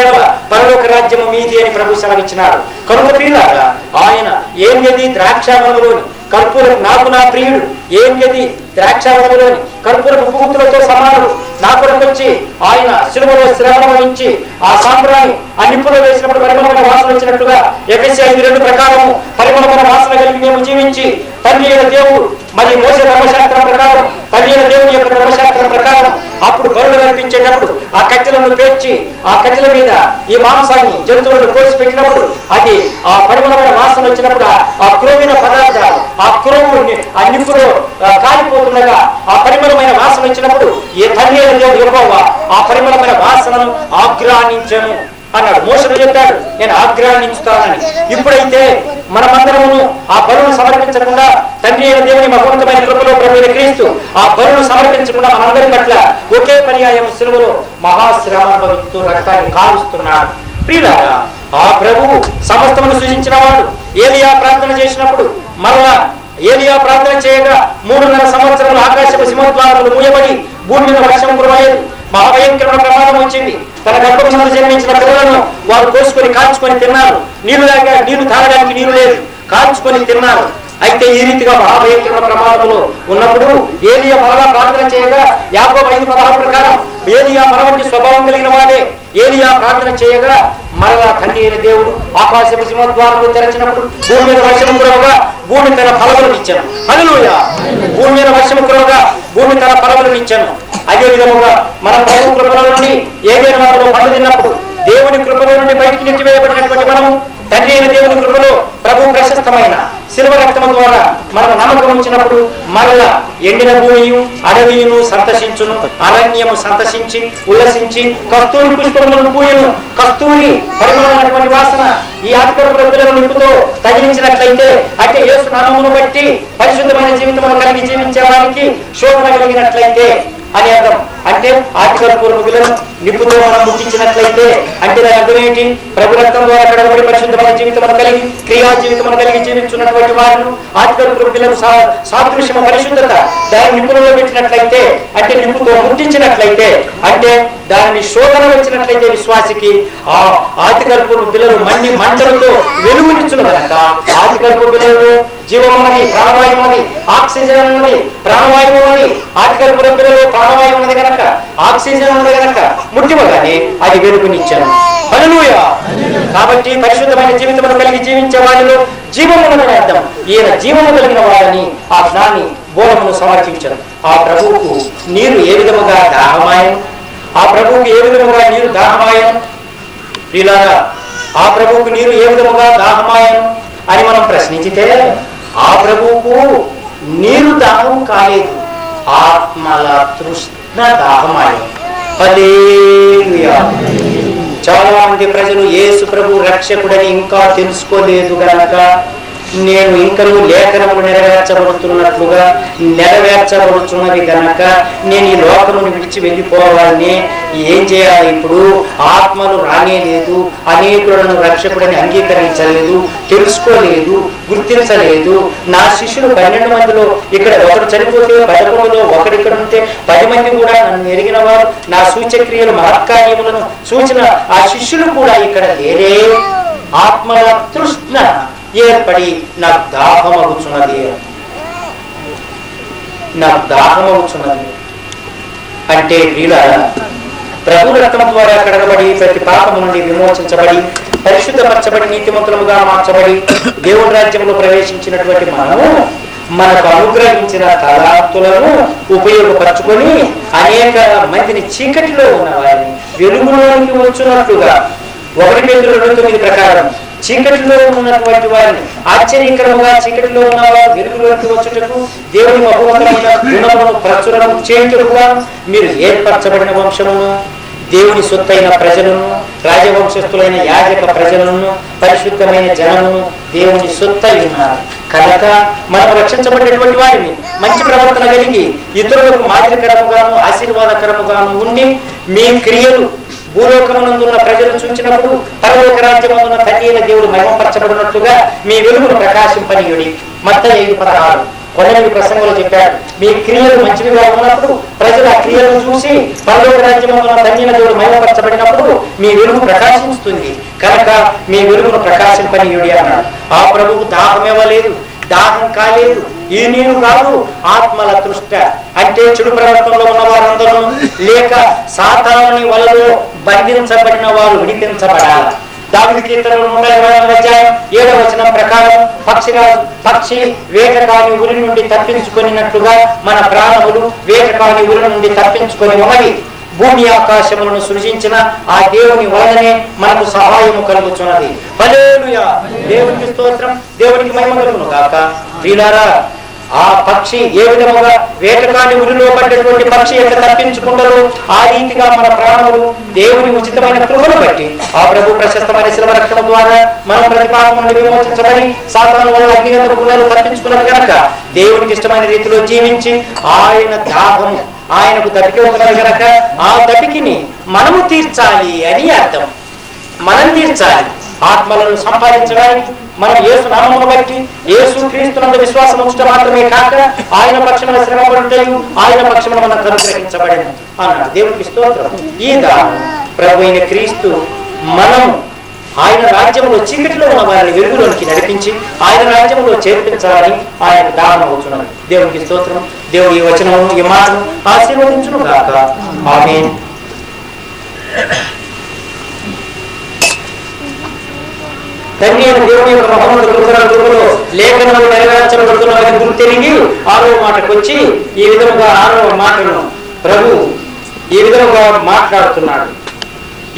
పరలోక రాజ్యము మీది అని ప్రభు సెలవిచ్చినాడు. కనుక పిల్లారా ఆయన ఏం గది ద్రాక్షావనములోని కర్పూరపు నాకు నా ప్రియుడు ఏం గది ద్రాక్షావనములోని కర్పూరపు పువ్వులతో సమానుడు నా కొరకు వచ్చి ఆయన శిలువలో శ్రమను వహించి ఆ సాంబ్రాన్ని ఆ నిప్పులో వేసినప్పుడు పరిమళమైన వాసన వచ్చినట్టుగా ఎఫెసీ 5:2 ప్రకారం పరిమళమైన వాసన కలిగి మేము జీవించి తండ్రి అయిన దేవుడు మరి మోసే ధర్మశాస్త్రం ప్రకారం తండ్రి అయిన దేవుని యొక్క ధర్మశాస్త్రం ప్రకారం అప్పుడు బరువులు కనిపించేటప్పుడు ఆ కట్టెలను పేర్చి ఆ కట్టెల మీద ఈ మాంసాన్ని జంతువులను కోసి పెట్టినప్పుడు అది ఆ పరిమళమైన వాసన వచ్చినప్పుడు ఆ క్రోమిన పదార్థాలు ఆ క్రోము ఆ నిప్పులో కాలిపోతుండగా ఆ పరిమళమైన వాసన వచ్చినప్పుడు ఏ తండ్రి అయిన దేవుడు యెహోవా ఆ పరిమళమైన వాసనను ఆగ్రహించను అన్నాడు. మోషేతో చెప్పాడు, నేను ఆగ్రహించుతానని. ఇప్పుడైతే మనమందరము ఆ బలులను సమర్పించకుండా తండ్రి అయిన దేవుని మహోన్నతమైన కృపలో ప్రభువైన క్రీస్తు ఆ బలులను సమర్పించకుండా మనందరి పట్ల ఒకే పర్యాయం శిలువలో మహాశ్రమ అనుభవిస్తూ రక్తాన్ని కాలుస్తున్నాడు. ప్రియులారా, ఆ ప్రభువు సమస్తమును సృజించిన వాడు. ఏలియా ప్రార్థన చేసినప్పుడు మరలా ఏలియా ప్రార్థన చేయగా 3.5 సంవత్సరాలు ఆకాశపు సింహద్వారాలు మూయబడి భూమి మీద వర్షం కురవలేదు. మహాభయంకరమైన ప్రమాదం వచ్చింది. తన గర్భంలో జన్మించిన పిల్లలను వారు కోసుకొని కాల్చుకొని తిన్నారు. నీళ్లు తాగడానికి నీరు లేదు, కాల్చుకొని తిన్నారు. అయితే ఈ రీతిగా మహాభయంకరమైన ప్రమాదంలో ఉన్నప్పుడు ఏలియా మరలా ప్రార్థన చేయగా యాకోబు 5:16 ప్రకారం ఏలియా మన వంటి స్వభావం కలిగిన వాడే. ఏలియా ప్రార్థన చేయగా మరలా తండ్రి అయిన దేవుడు ఆకాశపు సింహద్వారములు తెరచినప్పుడు భూమి మీద వర్షము కురవగా భూమి తన ఫలములను ఇచ్చాను. హల్లెలూయా! భూమి మీద వర్షము కురవగా భూమి తన ఫలములను ఇచ్చాను. అదే విధముగా మన ప్రభు కృపలో నుండి ఏదైనా మనలో పండు తిన్నప్పుడు దేవుని కృపలో నుండి బయటికి నెట్టివేయబడినటువంటి మనము తండ్రి అయిన దేవుని కృపలో ప్రభు ప్రశస్తమైన శిలువ రక్తము ద్వారా మనకు నమ్మకం ఉంచినప్పుడు మరలా ఎండిన భూమియు అడవియును సంతసించును, అరణ్యము సంతసించి ఉల్లసించి కస్తూరి పుష్పములను పూయను. కస్తూరి పరిమళమైనటువంటి వాసన ఈ ఆత్మల పిల్లల నింపుతో తగిలించినట్లయితే అంటే యేసు నామమును బట్టి పరిశుద్ధమైన జీవితం కలిగి జీవించే వారికి శోధన కలిగినట్లయితే అని అర్థం. అంటే ఆత్మకర్పూరములను నిప్పుతో మనం ముట్టించినట్లయితే అంటే దాని అర్థం ఏంటి? ప్రభు రక్తం ద్వారా కడగబడి పరిశుద్ధమైన జీవితం కలిగి క్రియా జీవితం కలిగి జీవించున్నటువంటి వారు ఆత్మకర్పూరములను సాదృశ్యమ పరిశుద్ధత దాని నిప్పులలో పెట్టినట్లయితే అంటే నిప్పుతో ముట్టించినట్లయితే అంటే దానిని శోధన వచ్చినట్లయితే విశ్వాసికి ఆ ఆత్మకర్పూరపు పిల్లలు మంటలతో వెలుగునిచ్చును కనుక ఆత్మకర్పూరపు పిల్లలు జీవం ఉన్నది, ప్రాణవాయువు ఉన్నది, ఆక్సిజన్ ఉన్నది, ప్రాణవాయువు ఉన్నది. ఆత్మకర్పూరపు పిల్లలు ప్రాణవాయువు ఉన్నది కనుక ఆక్సిజన్ ఉన్నది కనుక ముట్టివగానే అది వెలుగునిచ్చాను. హల్లెలూయా! కాబట్టి పరిశుద్ధమైన జీవితం కలిగి జీవించే వారిలో జీవము ఉన్నదని అర్థం. ఈయన జీవము కలిగిన వారిని ఆ జ్ఞాని బోధమును సమర్పించడం. ఆ ప్రభువుకు నీరు ఏ విధముగా దాహమాయను, ఆ ప్రభువుకు ఏ విధముగా నీరు దాహమాయను. ప్రియులారా, ఆ ప్రభువుకు నీరు ఏ విధముగా దాహమాయను అని మనం ప్రశ్నించితే ఆ ప్రభువుకు నీరు దాహం కాలేదు, ఆత్మల తృష్ణ దాహమాయను. హల్లెలూయా! చాలా మంది ప్రజలు యేసు ప్రభు రక్షకుడని ఇంకా తెలుసుకోలేదు గనక నేను ఇంకను లేఖనములు నెరవేర్చబడుతున్నది కనుక నేను ఈ లోకమును విడిచి వెళ్ళిపోవాలని ఏం చేయాలి? ఇప్పుడు ఆత్మలు రానే లేదు, అనేకులను రక్షకుడని అంగీకరించలేదు, తెలుసుకోలేదు, గుర్తించలేదు. నా శిష్యులు 12 మందిలో ఇక్కడ ఒకరు చనిపోతే 11లో ఒకరు ఇక్కడ ఉంటే 10 మంది కూడా నన్ను ఎరిగిన వారు, నా సూచక్రియలు మహత్కార్యములను సూచన ఆ శిష్యులు కూడా ఇక్కడ లేరే. ఆత్మల తృష్ణ ఏర్పడి నాకు దాహమవుతున్నది అంటే ప్రియులారా, ప్రభు రక్తం ద్వారా కడగబడి ప్రతి పాపము నుండి విమోచించబడి పరిశుద్ధపరచబడి నీతిమంతులుగా మార్చబడి దేవుని రాజ్యంలో ప్రవేశించినటువంటి మనము మనకు అనుగ్రహించిన తలాంతులను ఉపయోగపరచుకొని అనేక మందిని చీకటిలో ఉన్న వారిని వెలుగులోనికి వచ్చినట్లుగా 1 Petrus 2:9 ప్రకారం చీకటిలో ఉన్నటువంటి వారిని ఆశ్చర్యకరంగా చీకటిలో ఉన్న వారు వెలుగులోకి వచ్చుటకు దేవుని మహోన్నతమైన గుణములను ప్రచురణ చేయుటకుగా మీరు ఏర్పరచబడిన వంశమును, దేవుని సొత్తైన ప్రజలను, రాజవంశస్థులైన యాజక ప్రజలను, పరిశుద్ధమైన జనమును, దేవుని సొత్తై ఉన్నారు కనుక మనం రక్షించబడినటువంటి వారిని మంచి ప్రవర్తన కలిగి ఇతరులకు మాదిరికరముగాను ఆశీర్వాదకరముగాను ఉండి మీ క్రియలు భూలోకమునందున్న ప్రజలు చూచినప్పుడు పరలోక రాజ్యమున్న తండ్రి అయిన దేవుడు మహిమపరచబడినట్లుగా మీ వెలుగును ప్రకాశింపనీయుడి. మత్తయి 5:16 కొన్ని ప్రసంగంలో చెప్పాడు, మీ క్రియలు మంచివిగా ఉన్నప్పుడు ప్రజలు ఆ క్రియలను చూసి పరలోక రాజ్యమున్న తండ్రి అయిన దేవుడు మహిమపరచబడినప్పుడు మీ వెలుగు ప్రకాశిస్తుంది కనుక మీ వెలుగును ప్రకాశింపనీయుడి అన్నాడు. ఆ ప్రభువుకు దాహం ఇవ్వలేదు, దాహం కాలేదు. ఈ నీరు కాదు, ఆత్మల తృష్ట. అంటే చెడు ప్రవర్తనలో ఉన్న వారందరూ లేక సాతానుని వలలో బంధించబడిన వారు విడిపించబడాలి. దావీదు కీర్తనలు 37 ప్రకారం పక్షి వేటకాని ఉరి నుండి తప్పించుకున్నట్లుగా మన ప్రాణములు వేటకాని ఉరి నుండి తప్పించుకొని ఉన్నవి. భూమి ఆకాశములను సృజించిన ఆ దేవుని వలననే మనకు సహాయము కలుగుతున్నది. హల్లెలూయా, దేవునికి స్తోత్రం, దేవునికి మహిమ కలుగును గాక. ప్రియులారా, ఆ పక్షి ఏ విధముగా వేటకాని ఉరిలో పడ్డటువంటి పక్షి ఎట్లా తప్పించుకుంటారో ఆ రీతిగా మన ప్రాణములు దేవుని ఉచితమైన కృపను బట్టి ఆ ప్రభు ప్రశస్తమైన శిలువ రక్షణ ద్వారా మనం ప్రతి పాపం నుండి విమోచించబడి సాతాను వల్ల అగ్నిగంధపు గుణాలు తప్పించుకున్నది కనుక దేవునికి ఇష్టమైన రీతిలో జీవించి ఆయన దాహము ఆయనకు దప్పిక ఉన్నది కనుక ఆ దప్పికిని మనము తీర్చాలి అని అర్థం. మనం తీర్చాలి. ఆత్మలను సంపాదించడానికి మనం యేసు నామమును బట్టి యేసు క్రీస్తునందు విశ్వాసం ఉంచడం మాత్రమే కాక ఆయన పక్షమున శ్రమపడుటయు ఆయన పక్షమున మనకు అనుగ్రహించబడింది అన్నాడు. దేవునికి స్తోత్రం. ఈ దానం ప్రభు అయిన క్రీస్తు మనం ఆయన రాజ్యంలో చీకటిలో ఉన్న వారిని వెలుగులోనికి నడిపించి ఆయన రాజ్యంలో చేర్పించాలని ఆయన దానం అవుతున్నాడు. దేవునికి స్తోత్రం. దేవుడు ఈ వచనము ఈ మాటను ఆశీర్వదించును గాక. ఆమేన్. తండ్రి అయిన దేవుని యొక్క మహోన్నత కృపలో లేఖనములు నెరవేర్చబడుతున్నదని గుర్తెరిగి 6వ మాటకు వచ్చి ఈ విధముగా 6వ మాటను ప్రభు ఈ విధముగా మాట్లాడుతున్నాడు.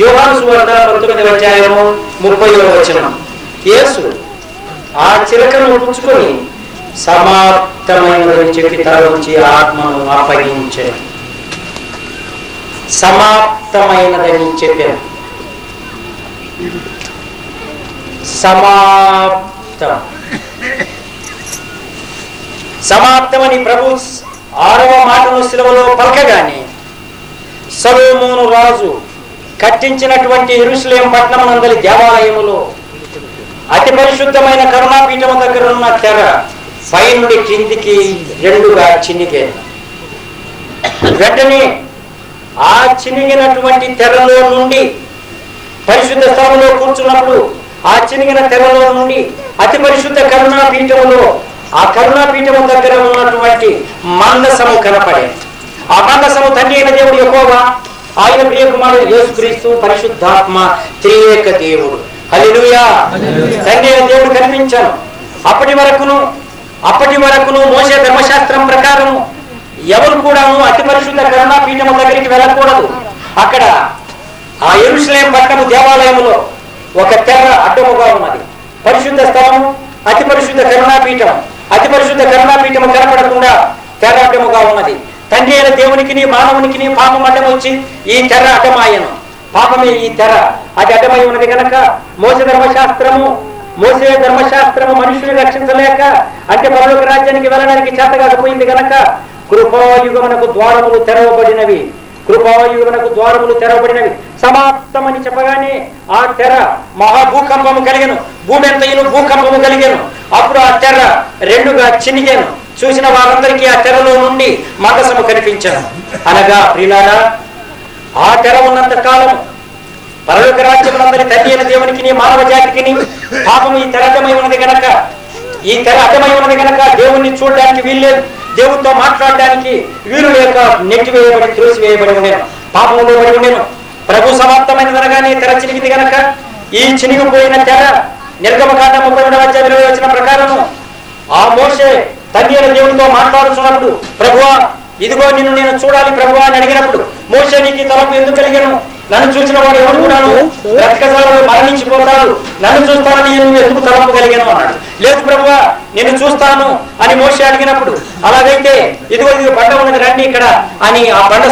యోహాను సువార్త 19వ అధ్యాయము 30వ వచనం. యేసు ఆ చిలకను పుచ్చుకొని సమాప్తమైనదని చెప్పి తలవంచి ఆత్మను అప్పగించాడు. సమాప్తమైనదని చెప్పాను. సమాప్తమని ప్రభు 6వ మాటను శిలువలో పలకగానే సొలొమోను రాజు కట్టించినటువంటి యెరూషలేము పట్టణమునందలి దేవాలయములో అతి పరిశుద్ధమైన కరుణాపీఠము దగ్గర ఉన్న తెర పై నుండి కిందికి 2గా చినిగాను. వెంటనే ఆ చినిగినటువంటి తెరలో నుండి పరిశుద్ధ స్థలంలో కూర్చున్నప్పుడు ఆ చినిగిన తెరలో నుండి అతి పరిశుద్ధ కరుణాపీఠములో ఆ కరుణాపీఠము దగ్గర ఉన్నటువంటి మందసము కనపడే. ఆ మందసము తండ్రి అయిన దేవుడు యెహోవా, ఆయన ప్రియ కుమారుడు యేసుక్రీస్తు, పరిశుద్ధాత్మ త్రియేక దేవుడు. హల్లెలూయా. తండ్రి అయిన దేవుడు కనిపించాను. అప్పటి వరకును మోషే ధర్మశాస్త్రం ప్రకారం ఎవరు కూడాను అతి పరిశుద్ధ కరుణాపీఠము దగ్గరికి వెళ్ళకూడదు. అక్కడ ఆ యెరూషలేము పట్టణము దేవాలయములో ఒక తెర అడ్డముగా ఉన్నది. పరిశుద్ధ స్థలము, అతి పరిశుద్ధ కరుణాపీఠము కనపడకుండా తెర అడ్డముగా ఉన్నది. తండ్రి అయిన దేవునికి మానవునికి పాపం అడ్డం వచ్చి ఈ తెర అడ్డమాయను. పాపమే ఈ తెర, అది అడ్డమై ఉన్నది కనుక మోసే ధర్మశాస్త్రము మనుషుని రక్షించలేక అంటే పరలోక రాజ్యానికి వెళ్ళడానికి చేత కాకపోయింది కనుక కృపాయుగమునకు ద్వారములు తెరవబడినవి. సమాప్తమని చెప్పగానే ఆ తెర మహాభూకంపము కలిగెను. భూమి ఎంతైన భూకంపము కలిగెను. అప్పుడు ఆ తెర 2గా చినిగాను. చూసిన వారందరికీ ఆ తెరలో నుండి మందసము కనిపించాను. అనగా ప్రియులారా, ఆ తెర ఉన్నంత కాలం పరలోక రాజ్యములందరి తండ్రి అయిన దేవునికి మానవ జాతికి పాపము ఈ తెర అడ్డమై ఉన్నది కనుక దేవుణ్ణి చూడడానికి వీల్లేదు. దేవుడితో మాట్లాడడానికి వీరు లేక నెట్టివేయబడి త్రోసివేయబడి ఉండేను. పాపంలో పడి ఉండేను. ప్రభు సమాప్తమైన అనగానే తెర చినిగింది కనుక ఈ చినిగిపోయిన తెర నిర్గమకాండ 32వ అధ్యాయంలో వచ్చిన ప్రకారము ఆ మోషే తండ్రి అయిన దేవుడితో మాట్లాడుతున్నప్పుడు, ప్రభువా ఇదిగో నిన్ను నేను చూడాలి ప్రభువా అని అడిగినప్పుడు మోషే నీకు తలపు ఎందుకు కలిగాను? నన్ను చూసిన వాడు ఎవరు కూడాను రక్తసాలలో మరణించిపోతాడు, నన్ను చూస్తానని నేను ఎందుకు తలపు కలిగాను అన్నాడు. లేదు ప్రభువా నేను చూస్తాను అని మోషే అడిగినప్పుడు, అలాగైతే ఇదిగో బండ ఉన్నది రండి ఇక్కడ అని ఆ బండ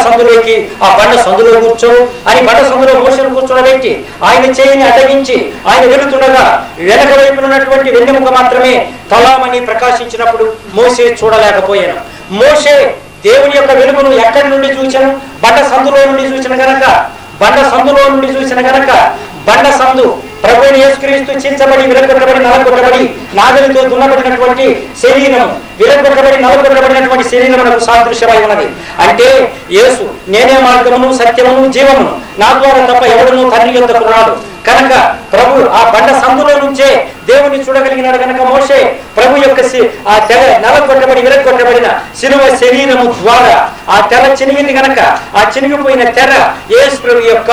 సందులో కూర్చో అని బండ సందులో మోషేను కూర్చోబెట్టి ఆయన చేయిని అడ్డగించి ఆయన వెళుతుండగా వెనక వైపున ఉన్నటువంటి వెన్నెముక మాత్రమే తలామని ప్రకాశించినప్పుడు మోషే చూడలేకపోయాను. మోషే దేవుని యొక్క వెలుగును ఎక్కడి నుండి చూశాను? బండ సందులో నుండి చూసిన గనక బండ సందు ప్రభు యేసుక్రీస్తు చించబడి విరగొట్టబడి నలగొట్టబడి నాగలితో దున్నబడినటువంటి శరీరం, నలగొట్టబడినటువంటి శరీరమునకు సాదృశ్యమై ఉన్నది. అంటే యేసు నేనే మార్గమును సత్యమును జీవమును, నా ద్వారా తప్ప ఎవడును తండ్రి యొద్దకు రాడు, కనుక ప్రభు ఆ బండ సందులో నుంచే దేవుని చూడగలిగినాడు. కనుక మోషే ప్రభు యొక్క ఆ తెర నలగొట్టబడి విరగొట్టబడిన శిలువ శరీరము ద్వారా ఆ తెర చినిగింది. కనుక ఆ చినిగిపోయిన తెర యేసు ప్రభు యొక్క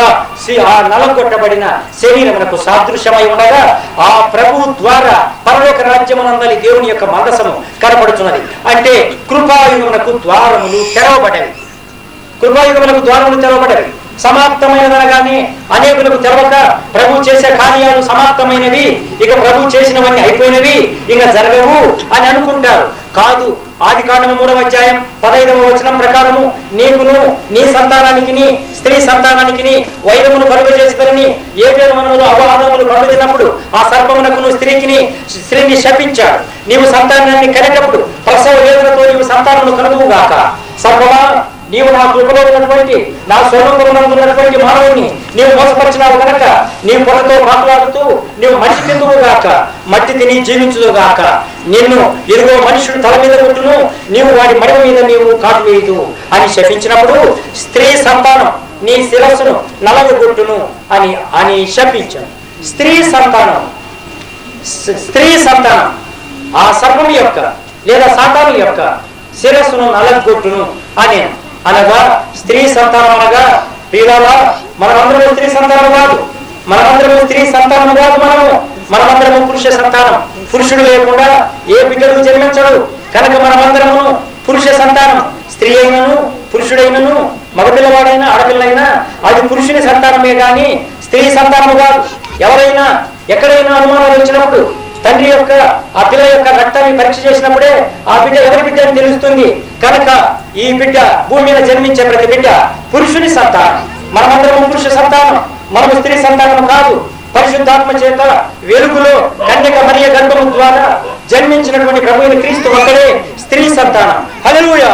ఆ నలగొట్టబడిన శరీరమునకు సాదృశ్యమై ఉండగా ఆ ప్రభు ద్వారా పరలోక రాజ్యమునందలి దేవుని యొక్క మందసము కనపడుతున్నది. అంటే కృపాయుగమునకు ద్వారములు తెరవబడ్డవి. కృపాయుగములకు ద్వారములు తెరవబడ్డవి. సమాప్తమైనదనగానే అనేకులకు తెరవక ప్రభు చేసే కార్యాలు సమాప్తమైనవి, ఇక ప్రభు చేసినవన్నీ అయిపోయినవి, ఇక జరగవు అని అనుకుంటారు. కాదు. ఆదికాండము 3వ అధ్యాయం 15వ వచనం ప్రకారము నీకును నీ సంతానానికి స్త్రీ సంతానానికి వైరమును కలుగజేస్తారని ఏ పేరు మనములు అపవాదములు కలుగుతున్నప్పుడు ఆ సర్పమునకును స్త్రీని శపించాడు. నీవు సంతానాన్ని కనేటప్పుడు ప్రసవ వేదనతో నీవు సంతానమును కలుగుగాక. సర్పమా, నీవు నా కృపలో ఉన్నటువంటి నా స్వరూపంలో ఉన్నటువంటి మానవుని నీవు మోసపరిచినావు కనుక నీవు పొడతో మాట్లాడుతూ నీవు మట్టి తిందువుగాక, మట్టి తిని జీవించుదుగాక. నిన్ను ఇరుగో మనుషుడు తల మీద కొట్టును, నీవు వాడి మడి మీద నీవు కాటు వేయదు అని శపించినప్పుడు స్త్రీ సంతానం నీ శిరస్సును నలగొట్టును అని శపించాను. స్త్రీ సంతానం ఆ సర్పం యొక్క లేదా సాతాను యొక్క శిరస్సును నలగొట్టును అని అనగా స్త్రీ సంతానం అనగా ప్రియులారా మనమందరము స్త్రీ సంతానం కాదు. మనమందరము పురుష సంతానం. పురుషుడు లేకుండా ఏ బిడ్డకు జన్మించడు. కనుక మనమందరము పురుష సంతానం. స్త్రీ అయినను పురుషుడైనను మగపిల్లవాడైనా ఆడపిల్లైనా అది పురుషుని సంతానమే కానీ స్త్రీ సంతానము కాదు. ఎవరైనా ఎక్కడైనా అనుమానాలు వచ్చినప్పుడు తండ్రి యొక్క ఆ పిల్ల యొక్క రక్తాన్ని పరీక్ష చేసినప్పుడే ఆ బిడ్డ ఎవరి బిడ్డ అని తెలుస్తుంది. కనుక ఈ బిడ్డ భూమి మీద జన్మించే ప్రతి బిడ్డ పురుషుని సంతానం. మనమందరము పురుష సంతానం, మనము స్త్రీ సంతానం కాదు. పరిశుద్ధాత్మ చేత వెలుగులో కన్యక మరియ గర్భము ద్వారా జన్మించినటువంటి ప్రభువైన క్రీస్తు ఒక్కడే స్త్రీ సంతానం. హల్లెలూయా.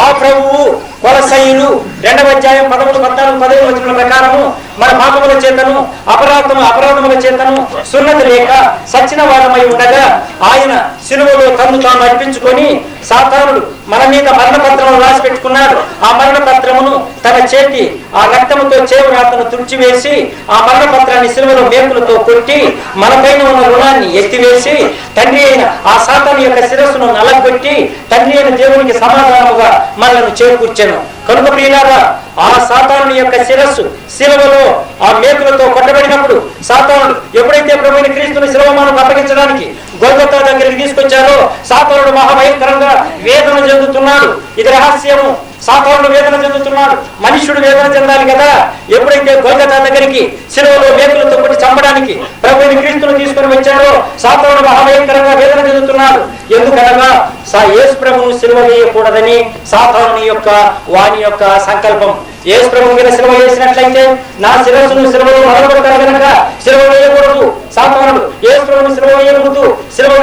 ఆ ప్రభువు కొలసీయులు 2వ అధ్యాయం 13, 14, 15 వచనాల ప్రకారము మన పాపముల చేతను అపరాధముల చేతను సున్నతి లేక సచ్చిన వారమై ఉండగా ఆయన శిలువలో తన్ను తాను అర్పించుకొని సాతానుడు మన మీద మరణపత్రమును రాసి పెట్టుకున్నాడు. ఆ మరణపత్రమును తన చేతి ఆ రక్తముతో చేవురాతను తుడిచివేసి ఆ మరణపత్రాన్ని శిలువలో మేకులతో కొట్టి మన పైన ఉన్న రుణాన్ని ఎత్తివేసి తండ్రి అయిన ఆ సాతాను యొక్క శిరస్సును నలగొట్టి తండ్రి అయిన దేవునికి సమాధానముగా మనలను చేకూర్చెను. కనుక ప్రియులారా ఆ సాతాను యొక్క శిరస్సు శిలువలో ఆ మేకులతో కొట్టబడినప్పుడు సాతానుడు ఎప్పుడైతే ప్రభువైన క్రీస్తుని శిలువమానకు అప్పగించడానికి గొల్గొతా దగ్గరికి తీసుకొచ్చారో సాతానుడు మహాభయంకరంగా వేదన చెందుతున్నాడు. ఇది రహస్యము. సాతానుడు వేదన చెందుతున్నాడు. మనుష్యుడు వేదన చెందాలి కదా. ఎప్పుడైతే గొల్గొతా దగ్గరికి శిలువలో మేకులతో కొట్టి చంపడానికి ప్రభువైన క్రీస్తును తీసుకొని వచ్చారో సాతానుడు మహాభయంకరంగా వేదన చెందుతున్నాడు. ఎందుకనగా యేసు ప్రభువును సిలువ వేయకూడదని సాతానుని యొక్క వాని యొక్క సంకల్పం. యేసు ప్రభువు మీద సిలువ వేసినట్లయితే నా శిరస్సును సిలువలో నలగొడతారు కనుక సిలువ వేయకూడదు. సాతానుడు యేసు ప్రభువును సిలువ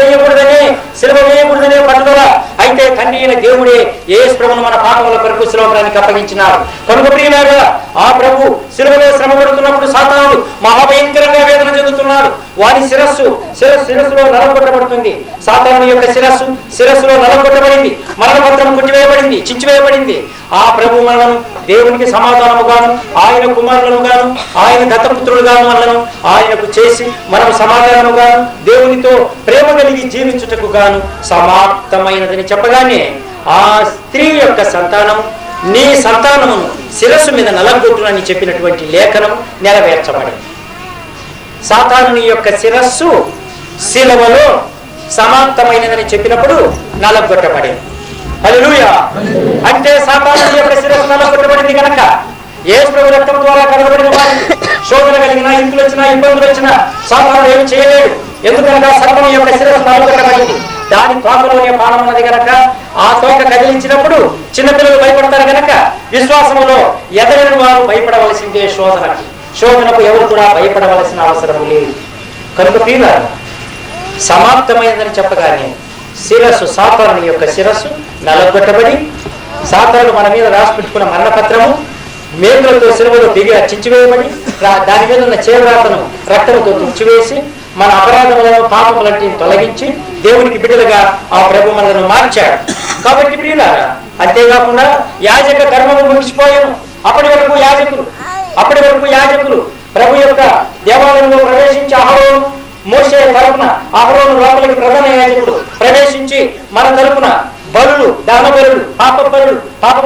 వేయకూడదనే పట్టుదల. అయితే తండ్రి అయిన దేవుడే యేసు ప్రభువును మన పాపముల కొరకు శిలువడానికి అప్పగించినారు. కనుక ప్రియులారా ఆ ప్రభు శిలువలో శ్రమ పడుతున్నప్పుడు సాతానుడు మహాభయంకరంగా వేదన చెందుతున్నాడు. వారి శిరస్సులో నలగొట్టబడుతుంది. సాతాను యొక్క శిరస్సులో నలగొట్టబడింది. మరణపత్రం కొట్టివేయబడింది, చించివేయబడింది. ఆ ప్రభు మనలను దేవునికి సమాధానముగాను ఆయన కుమారులను ఆయన దత్తపుత్రులుగాను మనలను ఆయనకు చేసి మనం సమాధానముగాను దేవునితో ప్రేమ కలిగి జీవించుటకు గాను సమాప్తమైనదని చెప్పగానే ఆ స్త్రీ యొక్క సంతానం నీ సంతానమును శిరస్సు మీద నలగొట్టునని చెప్పినటువంటి లేఖనం నెరవేర్చబడింది. సాతాను యొక్క శిరస్సు శిలువలో సమాప్తమైనదని చెప్పినప్పుడు నలగొట్టబడింది. హల్లెలూయా. అంటే సాతాను యొక్క శిరస్సు నలగొట్టబడింది కనుక యేసు ప్రభు రక్తం ద్వారా కలగబడిన వారికి శోధన కలిగిన ఇంకులు వచ్చినా ఇబ్బందులు వచ్చినా సాతాను ఏమి చేయలేడు. ఎందుకనగా సర్పం యొక్క శిరస్సు నలగొట్టబడింది. దాని తోకలోనే ప్రాణం ఉన్నది కనుక ఆ తోక కదిలించినప్పుడు చిన్నపిల్లలు భయపడతారు కనుక విశ్వాసములో ఎదరని వారు భయపడవలసిందే. శోధనకు ఎవరు కూడా భయపడవలసిన అవసరం లేదు. కనుక ప్రియులారా సమాప్తమైనదని చెప్పగానే సాతాను యొక్క శిరస్సు నలగొట్టబడి సాతాను మన మీద రాసి పెట్టుకున్న మరణపత్రము మేకులతో శిలువలో చించివేయబడి దాని మీద ఉన్న చేవరాతను రక్తముతో తుడిచివేసి మన అపరాధములను పాపములన్నిటిని తొలగించి దేవునికి బిడ్డలుగా ఆ ప్రభు మనలను మార్చాడు. కాబట్టి ప్రియులారా అంతేకాకుండా యాజక కర్మము ముగిసిపోయాను. అప్పటి వరకు యాజకులు ప్రభు యొక్క దేవాలయంలో ప్రవేశించి అహరోను మోషే తరపున అహరోను లోపలికి ప్రధాన యాజకుడు ప్రవేశించి మన తరపున బలులు, దహన బలులు, పాప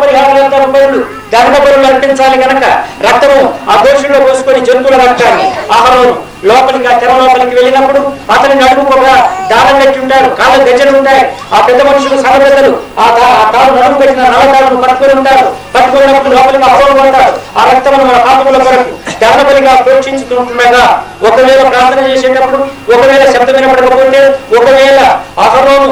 పరిహార బలులు, దహన బలులు అర్పించాలి కనుక రక్తము ఆ దోషుల్లో పోసుకొని జంతువుల రక్తాన్ని అహరోను లోపలికి ఆ తెర లోపలికి వెళ్ళినప్పుడు అతని నడుముకు ఒక దారం పెట్టి ఉంటారు, కాళ్ళ గజ్జలు ఉంటాయి. ఆ పెద్ద మనుషులు సన్నబెద్దలు ఆ తాను నడుము పెట్టిన నల్లతాడును పట్టుకొని ఉంటారు. పట్టుకున్నప్పుడు లోపలికి అహరోను ఉంటారు. ఆ రక్తమును మన పాపముల కొరకు దహన బలిగా ప్రోక్షించుతుండగా ఒకవేళ ప్రార్థన చేసేటప్పుడు ఒకవేళ శబ్దం వినపడకపోతే ఒకవేళ అహరోను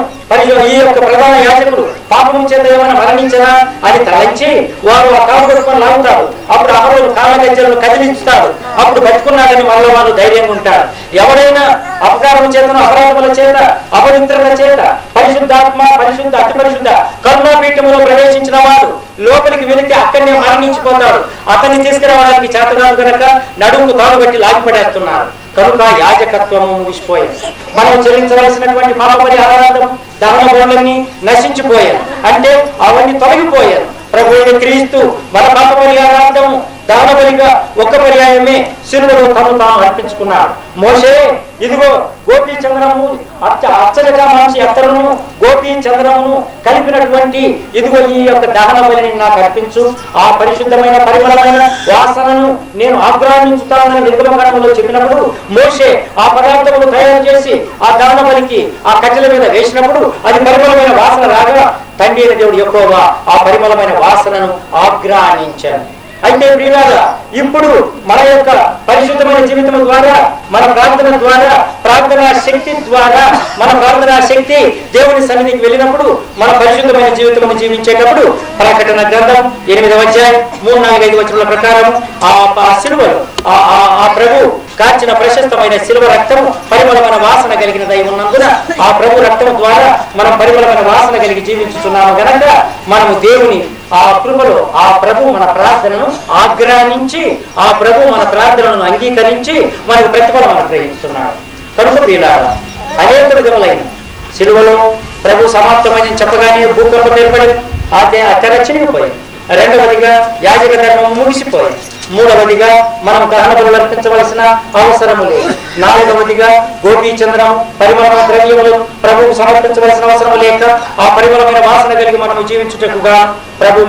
ఈ యొక్క ప్రధాన యాజకుడు పాపం చేత ఏమైనా మరణించినా అని తలంచి వారు ఆ కాలు పట్టుకొని లాగుతారు. అప్పుడు అహరోను కాళ్ళ గజ్జలను కదిలిస్తారు. అప్పుడు బతుకున్నాడని మళ్ళీ వాళ్ళు ధైర్యంగా ఉంటారు. ఎవరైనా అపకారం చేతను, అపరాధముల చేత, అపవిత్రత చేత పరిశుద్ధాత్మ, పరిశుద్ధ అతి పరిశుద్ధ కరుణాపీఠములో ప్రవేశించిన వాడు లోపలికి వెళితే అక్కడనే మరణించిపోతాడు. అతన్ని తీసుకురావడానికి చేతగాను కనుక నడుముకు తాను బట్టి లాగిపడేస్తున్నారు. కనుక యాజకత్వము ముగిసిపోయింది. మనం చెల్లించవలసినటువంటి పాప పరిహారార్థం దహన బలులన్నీ నశించిపోయారు, అంటే అవన్నీ తొలగిపోయారు. ప్రభు అయిన క్రీస్తు మన పాప పరిహారార్థము దహన బలిగా ఒక్క పర్యాయమే శిలువలో తను తాను అర్పించుకున్నాడు. మోషే ఇదిగో గోపీ చంద్రము అచ్చగా మంచి ఎత్తరము గోపీ చంద్రమును కలిపినటువంటి ఇదిగో ఈ యొక్క దహన బలిని నాకు అర్పించు, ఆ పరిశుద్ధమైన పరిమళమైన వాసనను నేను ఆగ్రహించుతానని నిర్గమకాండంలో చెప్పినప్పుడు మోషే ఆ పదార్థములు తయారు చేసి ఆ దహన బలికి ఆ కట్టెల మీద వేసినప్పుడు అది పరిమళమైన వాసన రాగా తండ్రి అయిన దేవుడు యెహోవా ఆ పరిమళమైన వాసనను ఆగ్రహించాడు. అయితే ప్రియులారా, ఇప్పుడు మన యొక్క పరిశుద్ధమైన జీవితం ద్వారా, మన ప్రార్థన ద్వారా, ప్రార్థనా శక్తి ద్వారా, మన ప్రార్థనా శక్తి దేవుని సన్నిధికి వెళ్ళినప్పుడు మన పరిశుద్ధమైన జీవితం జీవించేటప్పుడు ప్రకటన గ్రంథం 8వ అధ్యాయం 3-4-5 వచనాల ప్రకారం ఆ సిలువలో ఆ ప్రభు కాచిన ప్రశస్తమైన శిలువ రక్తము పరిమళమైన వాసన కలిగినదై ఉన్నందున ఆ ప్రభు రక్తము ద్వారా మనం పరిమళమైన వాసన కలిగి జీవించుతున్నాము కనుక మనము దేవుని ఆ కృపలో ఆ ప్రభు మన ప్రార్థనను ఆగ్రహించి ఆ ప్రభు మన ప్రార్థనను అంగీకరించి మనకు ప్రతిఫలం అనుగ్రహిస్తున్నాడు. కనుక ప్రియులారా, అనేక విధములైన శిలువలో ప్రభు సమాప్తమైన చెప్పగానే భూకంపం ఏర్పడింది, ఆ తెర చినిగిపోయింది. రెండవదిగా యాజక ధర్మం ముగిసిపోయింది. మూడవదిగా మనం దహన బలులు అర్పించవలసిన అవసరము లేదు. నాలుగవదిగా గోపీ చంద్రం పరిమళమైన ద్రవ్యములు ప్రభువు సమర్పించవలసిన అవసరం లేక ఆ పరిమళమైన వాసన కలిగి మనము జీవించుటకుగా ప్రభు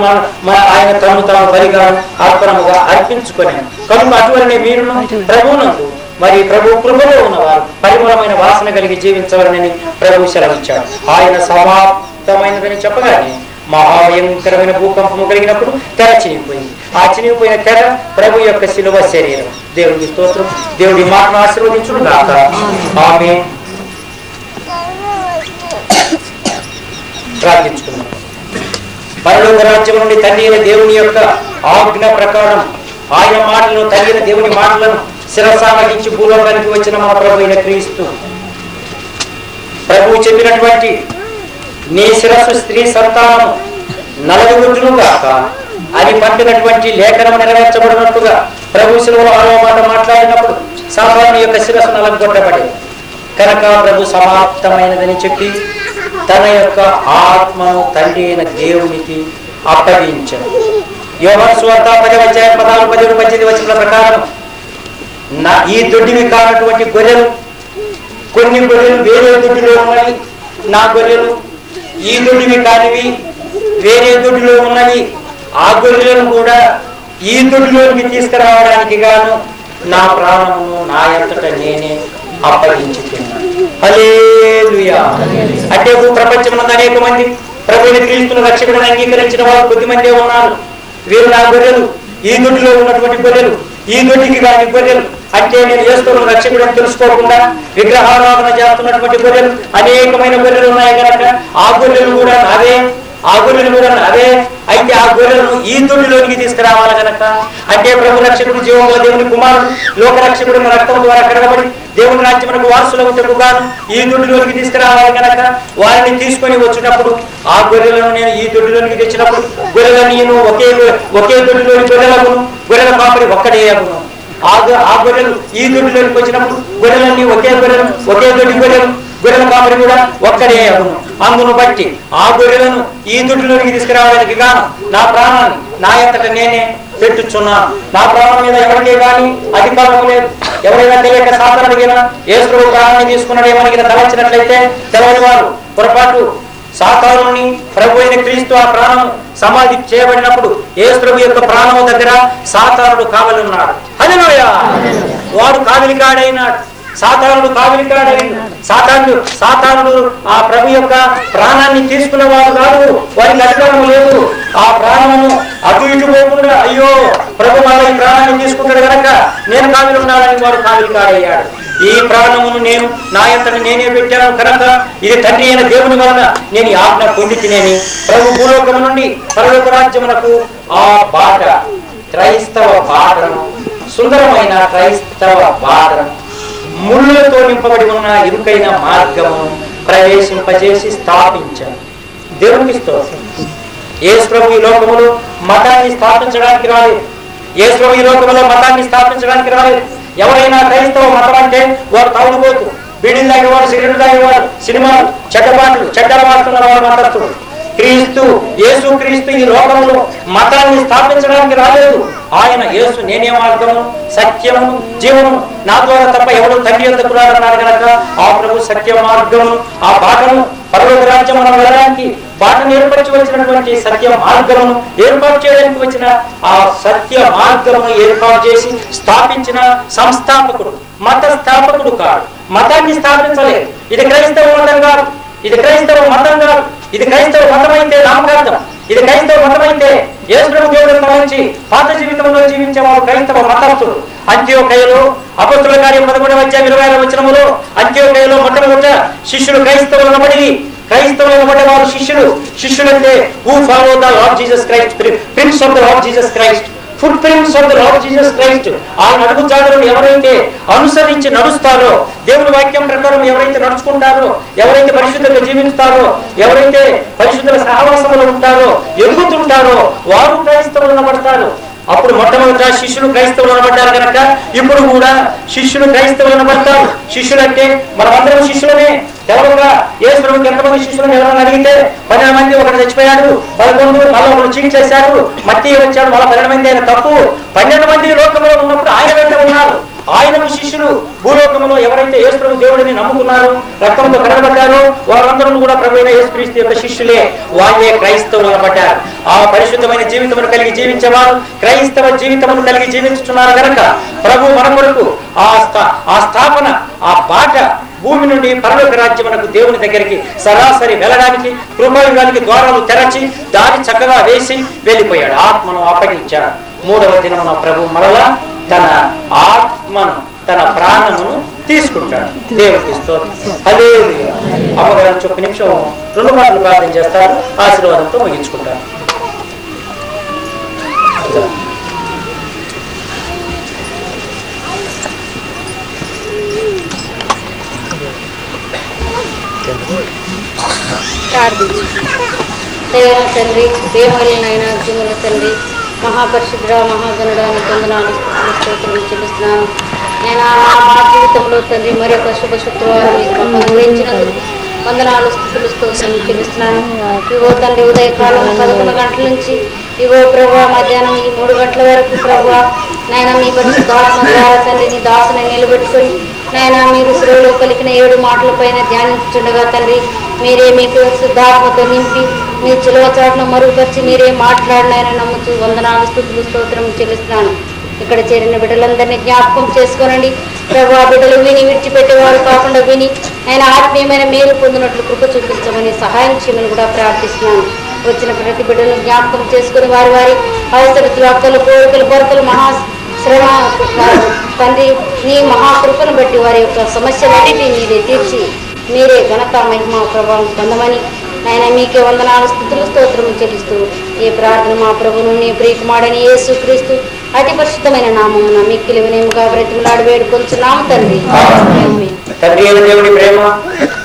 ఆయన తను తాను బలిగా అర్పణముగా అర్పించుకొని కనుక అటువంటి మీరును ప్రభువునందు మరి ప్రభు కృపలో ఉన్నవారు పరిమళమైన వాసన కలిగి జీవించవాలని ప్రభు సెలవిచ్చాడు. ఆయన సమాప్తమైనదని చెప్పగానే మహాభయంకరమైన భూకంపము కలిగినప్పుడు తెర చినిగిపోయింది. ఆ చినిగిపోయిన తెర ప్రభు యొక్క శిలువ శరీరం. దేవుడి స్తోత్రం. దేవుడి మాటను ఆశీర్వదించును గాక. ఆమేన్. ప్రార్థించుకుందాం. పరలోక రాజ్యం నుండి తండ్రి దేవుని యొక్క ఆజ్ఞ ప్రకారం ఆయన మాటలను, తండ్రి దేవుని మాటలను శిరసావహించి భూలోకానికి వచ్చిన మన ప్రభు అయిన క్రీస్తు ప్రభువు చెప్పినటువంటి నీ శిరస్సు స్త్రీ సంతానం నలగొట్టును గాక అని పంపినటువంటి లేఖనం నెరవేర్చబడినట్టుగా ప్రభు శిలువలో 6వ మాట మాట్లాడినప్పుడు సాతాను యొక్క శిరస్సు నలగొట్టబడింది కనుక ప్రభు సమాప్తమైనదని చెప్పి తన యొక్క ఆత్మను తండ్రి అయిన దేవునికి అప్పగించాడు. యోహాను సువార్త 10వ అధ్యాయం 14-18 వచనాల ప్రకారం ఈ దొడ్డివి కానటువంటి గొర్రెలు, కొన్ని గొర్రెలు వేరే దొడ్డిలో ఉన్నాయి, నా గొర్రెలు ఈ దొడ్డివి కానివి వేరే దొడ్డిలో ఉన్నవి, ఆ గొర్రెలను కూడా ఈ దొడ్డిలోకి తీసుకురావడానికి గాను నా ప్రాణమును నా అంతట నేనే అప్పగించుకున్నాను. హల్లెలూయా. అంటే ప్రపంచమునందు అనేక మంది ప్రభువుని క్రీస్తును రక్షకుడిని అంగీకరించిన వారు కొద్దిమందే ఉన్నారు. వీరు నా గొర్రెలు, ఈ దొడ్డిలో ఉన్నటువంటి గొర్రెలు, ఈ దొడ్డికి కాని గొర్రెలు. అంటే నేను యేసును రక్షకుడిని తెలుసుకోకుండా విగ్రహారాధన చేస్తున్నటువంటి గొర్రెలు అనేకమైన గొర్రెలు ఉన్నాయి కనుక ఆ గొర్రెలు కూడా నావే, ఆ గొర్రెలు కూడా నావే. అయితే ఆ గొర్రెలను ఈ దొడ్డిలోనికి తీసుకురావాలి కనుక అంటే ప్రభు రక్షకుడు జీవంలో దేవుని కుమారుడు లోక రక్షకుడు రక్తం ద్వారా కడగబడి దేవుని రాజ్యమునకు వారసులకు గాను ఈ దొడ్డిలోనికి తీసుకురావాలి కనుక వారిని తీసుకొని వచ్చినప్పుడు ఆ గొర్రెలను నేను ఈ దొడ్డిలోనికి తెచ్చినప్పుడు గొర్రెలను ఒకే దొడ్డిలోని గొర్రెల కాపరి ఒక్కడే అగును. ఆ గొర్రెలు ఈ దొడ్డిలోకి వచ్చినప్పుడు గొర్రెలన్నీ ఒకే దొడ్డి గొర్రెల కాపరి కూడా ఒక్కడే అగును. అందును బట్టి ఆ గొర్రెలను ఈ దొడ్డిలోకి తీసుకురావడానికి గాను నా ప్రాణాన్ని నా అంతట నేనే పెట్టుచున్నాను. నా ప్రాణం మీద ఎవరికే గాని అధికారం లేదు. ఎవరైనా తెలియక సాతాను అడిగిన యేసు ప్రభు ప్రాణాన్ని తీసుకున్నాడు ఏమనిగిన తలంచినట్లయితే తెలియని వారు పొరపాటు సాతానుని ప్రభు అయిన క్రీస్తు ఆ ప్రాణం సమాధి చేయబడినప్పుడు యేసు ప్రభు యొక్క ప్రాణం దగ్గర సాతానుడు కావలి ఉన్నాడు. హల్లెలూయా. వాడు కావిలికాడైనాడు. సాతానుడు కావిలికాడైనాడు. సాతానుడు ఆ ప్రభు యొక్క ప్రాణాన్ని తీసుకున్నవాడు కాదు. వారికి అధికారం లేదు. ఆ ప్రాణమును అటు ఇటు పోకుండా అయ్యో ప్రభు మళ్ళీ ఈ ప్రాణాన్ని తీసుకుంటాడు కనుక నేను కావిలి ఉన్నాడని వాడు కావిలికాడయ్యాడు. ఈ ప్రాణమును నేను నా యంత్రాన్ని నేనే పెట్టాను కనుక ఇది తండ్రి అయిన దేవుని వలన నేను ఈ ఆజ్ఞ పొంది తినేని ప్రభు భూలోకము నుండి పరలోక రాజ్యమునకు ఆ బాట క్రైస్తవ బాటను, సుందరమైన క్రైస్తవ బాటను, ముళ్ళతో నింపబడి ఉన్న ఇరుకైన మార్గమును ప్రవేశింపజేసి స్థాపించాను. దేవునికి స్తోత్రం. యేసు ప్రభు ఈ లోకములో మతాన్ని స్థాపించడానికి రాలేదు. యేసు ప్రభు ఈ లోకములో మతాన్ని స్థాపించడానికి రాలేదు. ఎవరైనా క్రైస్తవ మతం అంటే వారు తాగుడుపోతూ, బీడీలు తాగేవాడు, సిగరెట్లు తాగేవాడు, సినిమాలు, చెడ్డలవాడుతున్న వాడు మతస్థుడు. యేసు క్రీస్తు ఈ లోకంలో మతాన్ని స్థాపించడానికి రాలేదు. ఆయన యేసు నేనే మార్గము, సత్యము, జీవము, నా ద్వారా తప్ప ఎవరు తండ్రి యొద్దకు రారన్నాడు కనుక ఆ ప్రభు సత్య మార్గము, ఆ బాటను పరలోక రాజ్యం మనం వెళ్ళడానికి బాటను ఏర్పరిచి వచ్చినటువంటి సత్య మార్గమును ఏర్పాటు చేయడానికి వచ్చిన ఆ సత్య మార్గమును ఏర్పాటు చేసి స్థాపించిన సంస్థాపకుడు, మత స్థాపకుడు కాదు. మతాన్ని స్థాపించలేదు. ఇది క్రైస్తవ మతం కాదు. ఇది క్రైస్తవ మతం కాదు. ఇది క్రైస్తవ మతం అయితే నామకార్థం. ఇది క్రైస్తవ మతం అయితే యేసు ప్రభు దేవుడిని తలంచి పాత జీవితంలో జీవించేవాడు క్రైస్తవ మతస్థుడు. అంత్యోకయలో అపొస్తలుల కార్యం 11వ అధ్యాయం 20వ వచనములో అంత్యోకయలో మొట్టమొదట శిష్యులు క్రైస్తవులను బడి వారు శిష్యులంటే who follow the Lord Jesus Christ, prince of the Lord Jesus Christ, footprints of the Lord Jesus Christ. ఆయన అడుగుజాడలను ఎవరైతే అనుసరించి నడుస్తారో, దేవుని వాక్యం ప్రకారం ఎవరైతే నడుచుకుంటారో, ఎవరైతే పరిశుద్ధంగా జీవిస్తారో, ఎవరైతే పరిశుద్ధుల సహవాసంలో ఉంటారో, ఎదుగుతుంటారో వారు క్రైస్తవులు అనబడతారు. అప్పుడు మొట్టమొదట శిష్యులు క్రైస్తవులు అనబడ్డారు కనుక ఇప్పుడు కూడా శిష్యులు క్రైస్తవులు అనబడతారు. శిష్యులు అంటే మనమందరం శిష్యులమే. ఎవరుగా యేసు ప్రభువుకి ఎంతమంది శిష్యులను ఎవరైనా అడిగితే 12 మంది, ఒకటి చచ్చిపోయాడు, 11 మళ్ళీ ఒకరు చీట్ చేశాడు, మత్తి వచ్చాడు, మళ్ళీ 12 మంది అయిన తప్పు. 12 మంది లోకంలో ఉన్నప్పుడు ఆయన వెంట ఉన్నారు. ఆయనకు శిష్యులు భూలోకంలో ఎవరైతే యేసు ప్రభు దేవుడిని నమ్ముకున్నారో, రక్తంతో కనబడ్డారో వారందరూ కూడా ప్రభు అయిన యేసు క్రీస్తు యొక్క శిష్యులే. వాళ్ళే క్రైస్తవులు అనబడ్డారు. ఆ పరిశుద్ధమైన జీవితమును కలిగి జీవించేవారు క్రైస్తవ జీవితమును కలిగి జీవించుతున్నారు కనుక ప్రభు మన కొరకు ఆ స్థాపన, ఆ బాట భూమి నుండి పరలోక రాజ్యమునకు దేవుని దగ్గరికి సరాసరి వెళ్ళడానికి కృపాయుగానికి ద్వారాలు తెరచి దారి చక్కగా వేసి వెళ్ళిపోయాడు. ఆత్మను అప్పగించాడు. 3వ దినమున ప్రభు మరలా తన ఆత్మను, తన ప్రాణమును తీసుకుంటాడు. దేవునికి స్తోత్రం. హల్లెలూయా. అమ్మగారు ఒక్క నిమిషం 2 మాటలు ప్రార్థన చేస్తారు, ఆశీర్వాదంతో ముగించుకుంటారు. తండ్రి, దేవాలయనైన జీవుల తండ్రి, మహాపరిశుద్ధ మహాగణుడానికి వందనాలు స్తోత్రం చెల్లిస్తున్నాను. నేను మా జీవితంలో తండ్రి మరొక శుభ శుక్రవారం అనుగ్రహించినందుకు వందనాలు స్థుతులు స్తోత్రం చెల్లిస్తున్నాను. ఇగో తండ్రి ఉదయకాలం 11 గంటల నుంచి ఇగో ప్రభు మధ్యాహ్నం ఈ 3 గంటల వరకు ప్రభు నాయన మీ పరిశుద్ధాత్మ ద్వారా తండ్రి నీ దాసుని నిలబెట్టుకొని నాయన మీరు శ్రీలో పలికిన 7 మాటల పైన ధ్యానించుండగా తండ్రి మీరే మీకు శుద్ధాత్మతో నింపి మీ చిలువ చాటును మరుగుపరిచి మీరే మాట్లాడినాయని నమ్ముతూ వందనాలు స్తుతులు స్తోత్రం చెల్లిస్తున్నాను. ఇక్కడ చేరిన బిడ్డలందరినీ జ్ఞాపకం చేసుకోనండి ప్రభు. ఆ బిడ్డలు విని విడిచిపెట్టేవారు కాకుండా విని ఆయన ఆత్మీయమైన మేలు పొందినట్లు కృప చూపించమని సహాయం చేయమని కూడా ప్రార్థిస్తున్నాను. వచ్చిన ప్రతి బిడ్డలను జ్ఞాపకం చేసుకుని వారి వారి అవసరతలు, అక్కలు, కోరికలు, కొరతలు, శ్రమ తండ్రి నీ మహాకృపను బట్టి వారి యొక్క సమస్యలన్నిటినీ మీరే తీర్చి మీరే ఘనత మహిమ ప్రభావం పొందమని ఆయన మీకే వందనాలు స్తుతులు స్తోత్రం చెల్లిస్తూ ఈ ప్రార్థన మా ప్రభువును నీ ప్రియకుమారుడైన యేసు క్రీస్తు అతి పరిశుద్ధమైన నామమున మిక్కిలి వినయముగా బ్రతిమలాడి వేడుకొంచున్నాము తండ్రి. తండ్రి అయిన దేవుని ప్రేమ,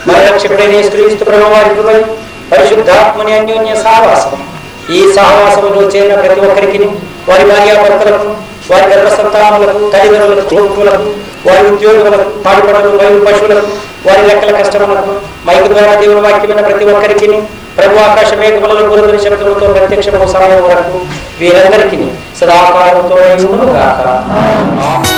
మన రక్షకుడైన యేసు క్రీస్తు ప్రభువారి కృప, పరిశుద్ధాత్మని అన్యోన్య సహవాసం ఈ సహవాసములో చేరిన ప్రతి ఒక్కరికి, వారి భార్యాభర్తలకు, వారి గర్భ సంతానములకు, తల్లిదండ్రులకు, కుటుంబులకు, వారి ఉద్యోగులకు, పాడుపడులు, వైరు పశువులకు, వారి లెక్కల కష్టములకు, మైకు ద్వారా దేవుని వాక్యమైన ప్రతి ఒక్కరికి, ప్రభు ఆకాశ మేఘములలో గురువుని శబ్దములతో ప్రత్యక్షము సమయం వరకు వీరందరికీ సదాకాలంతో ఉండును గాక.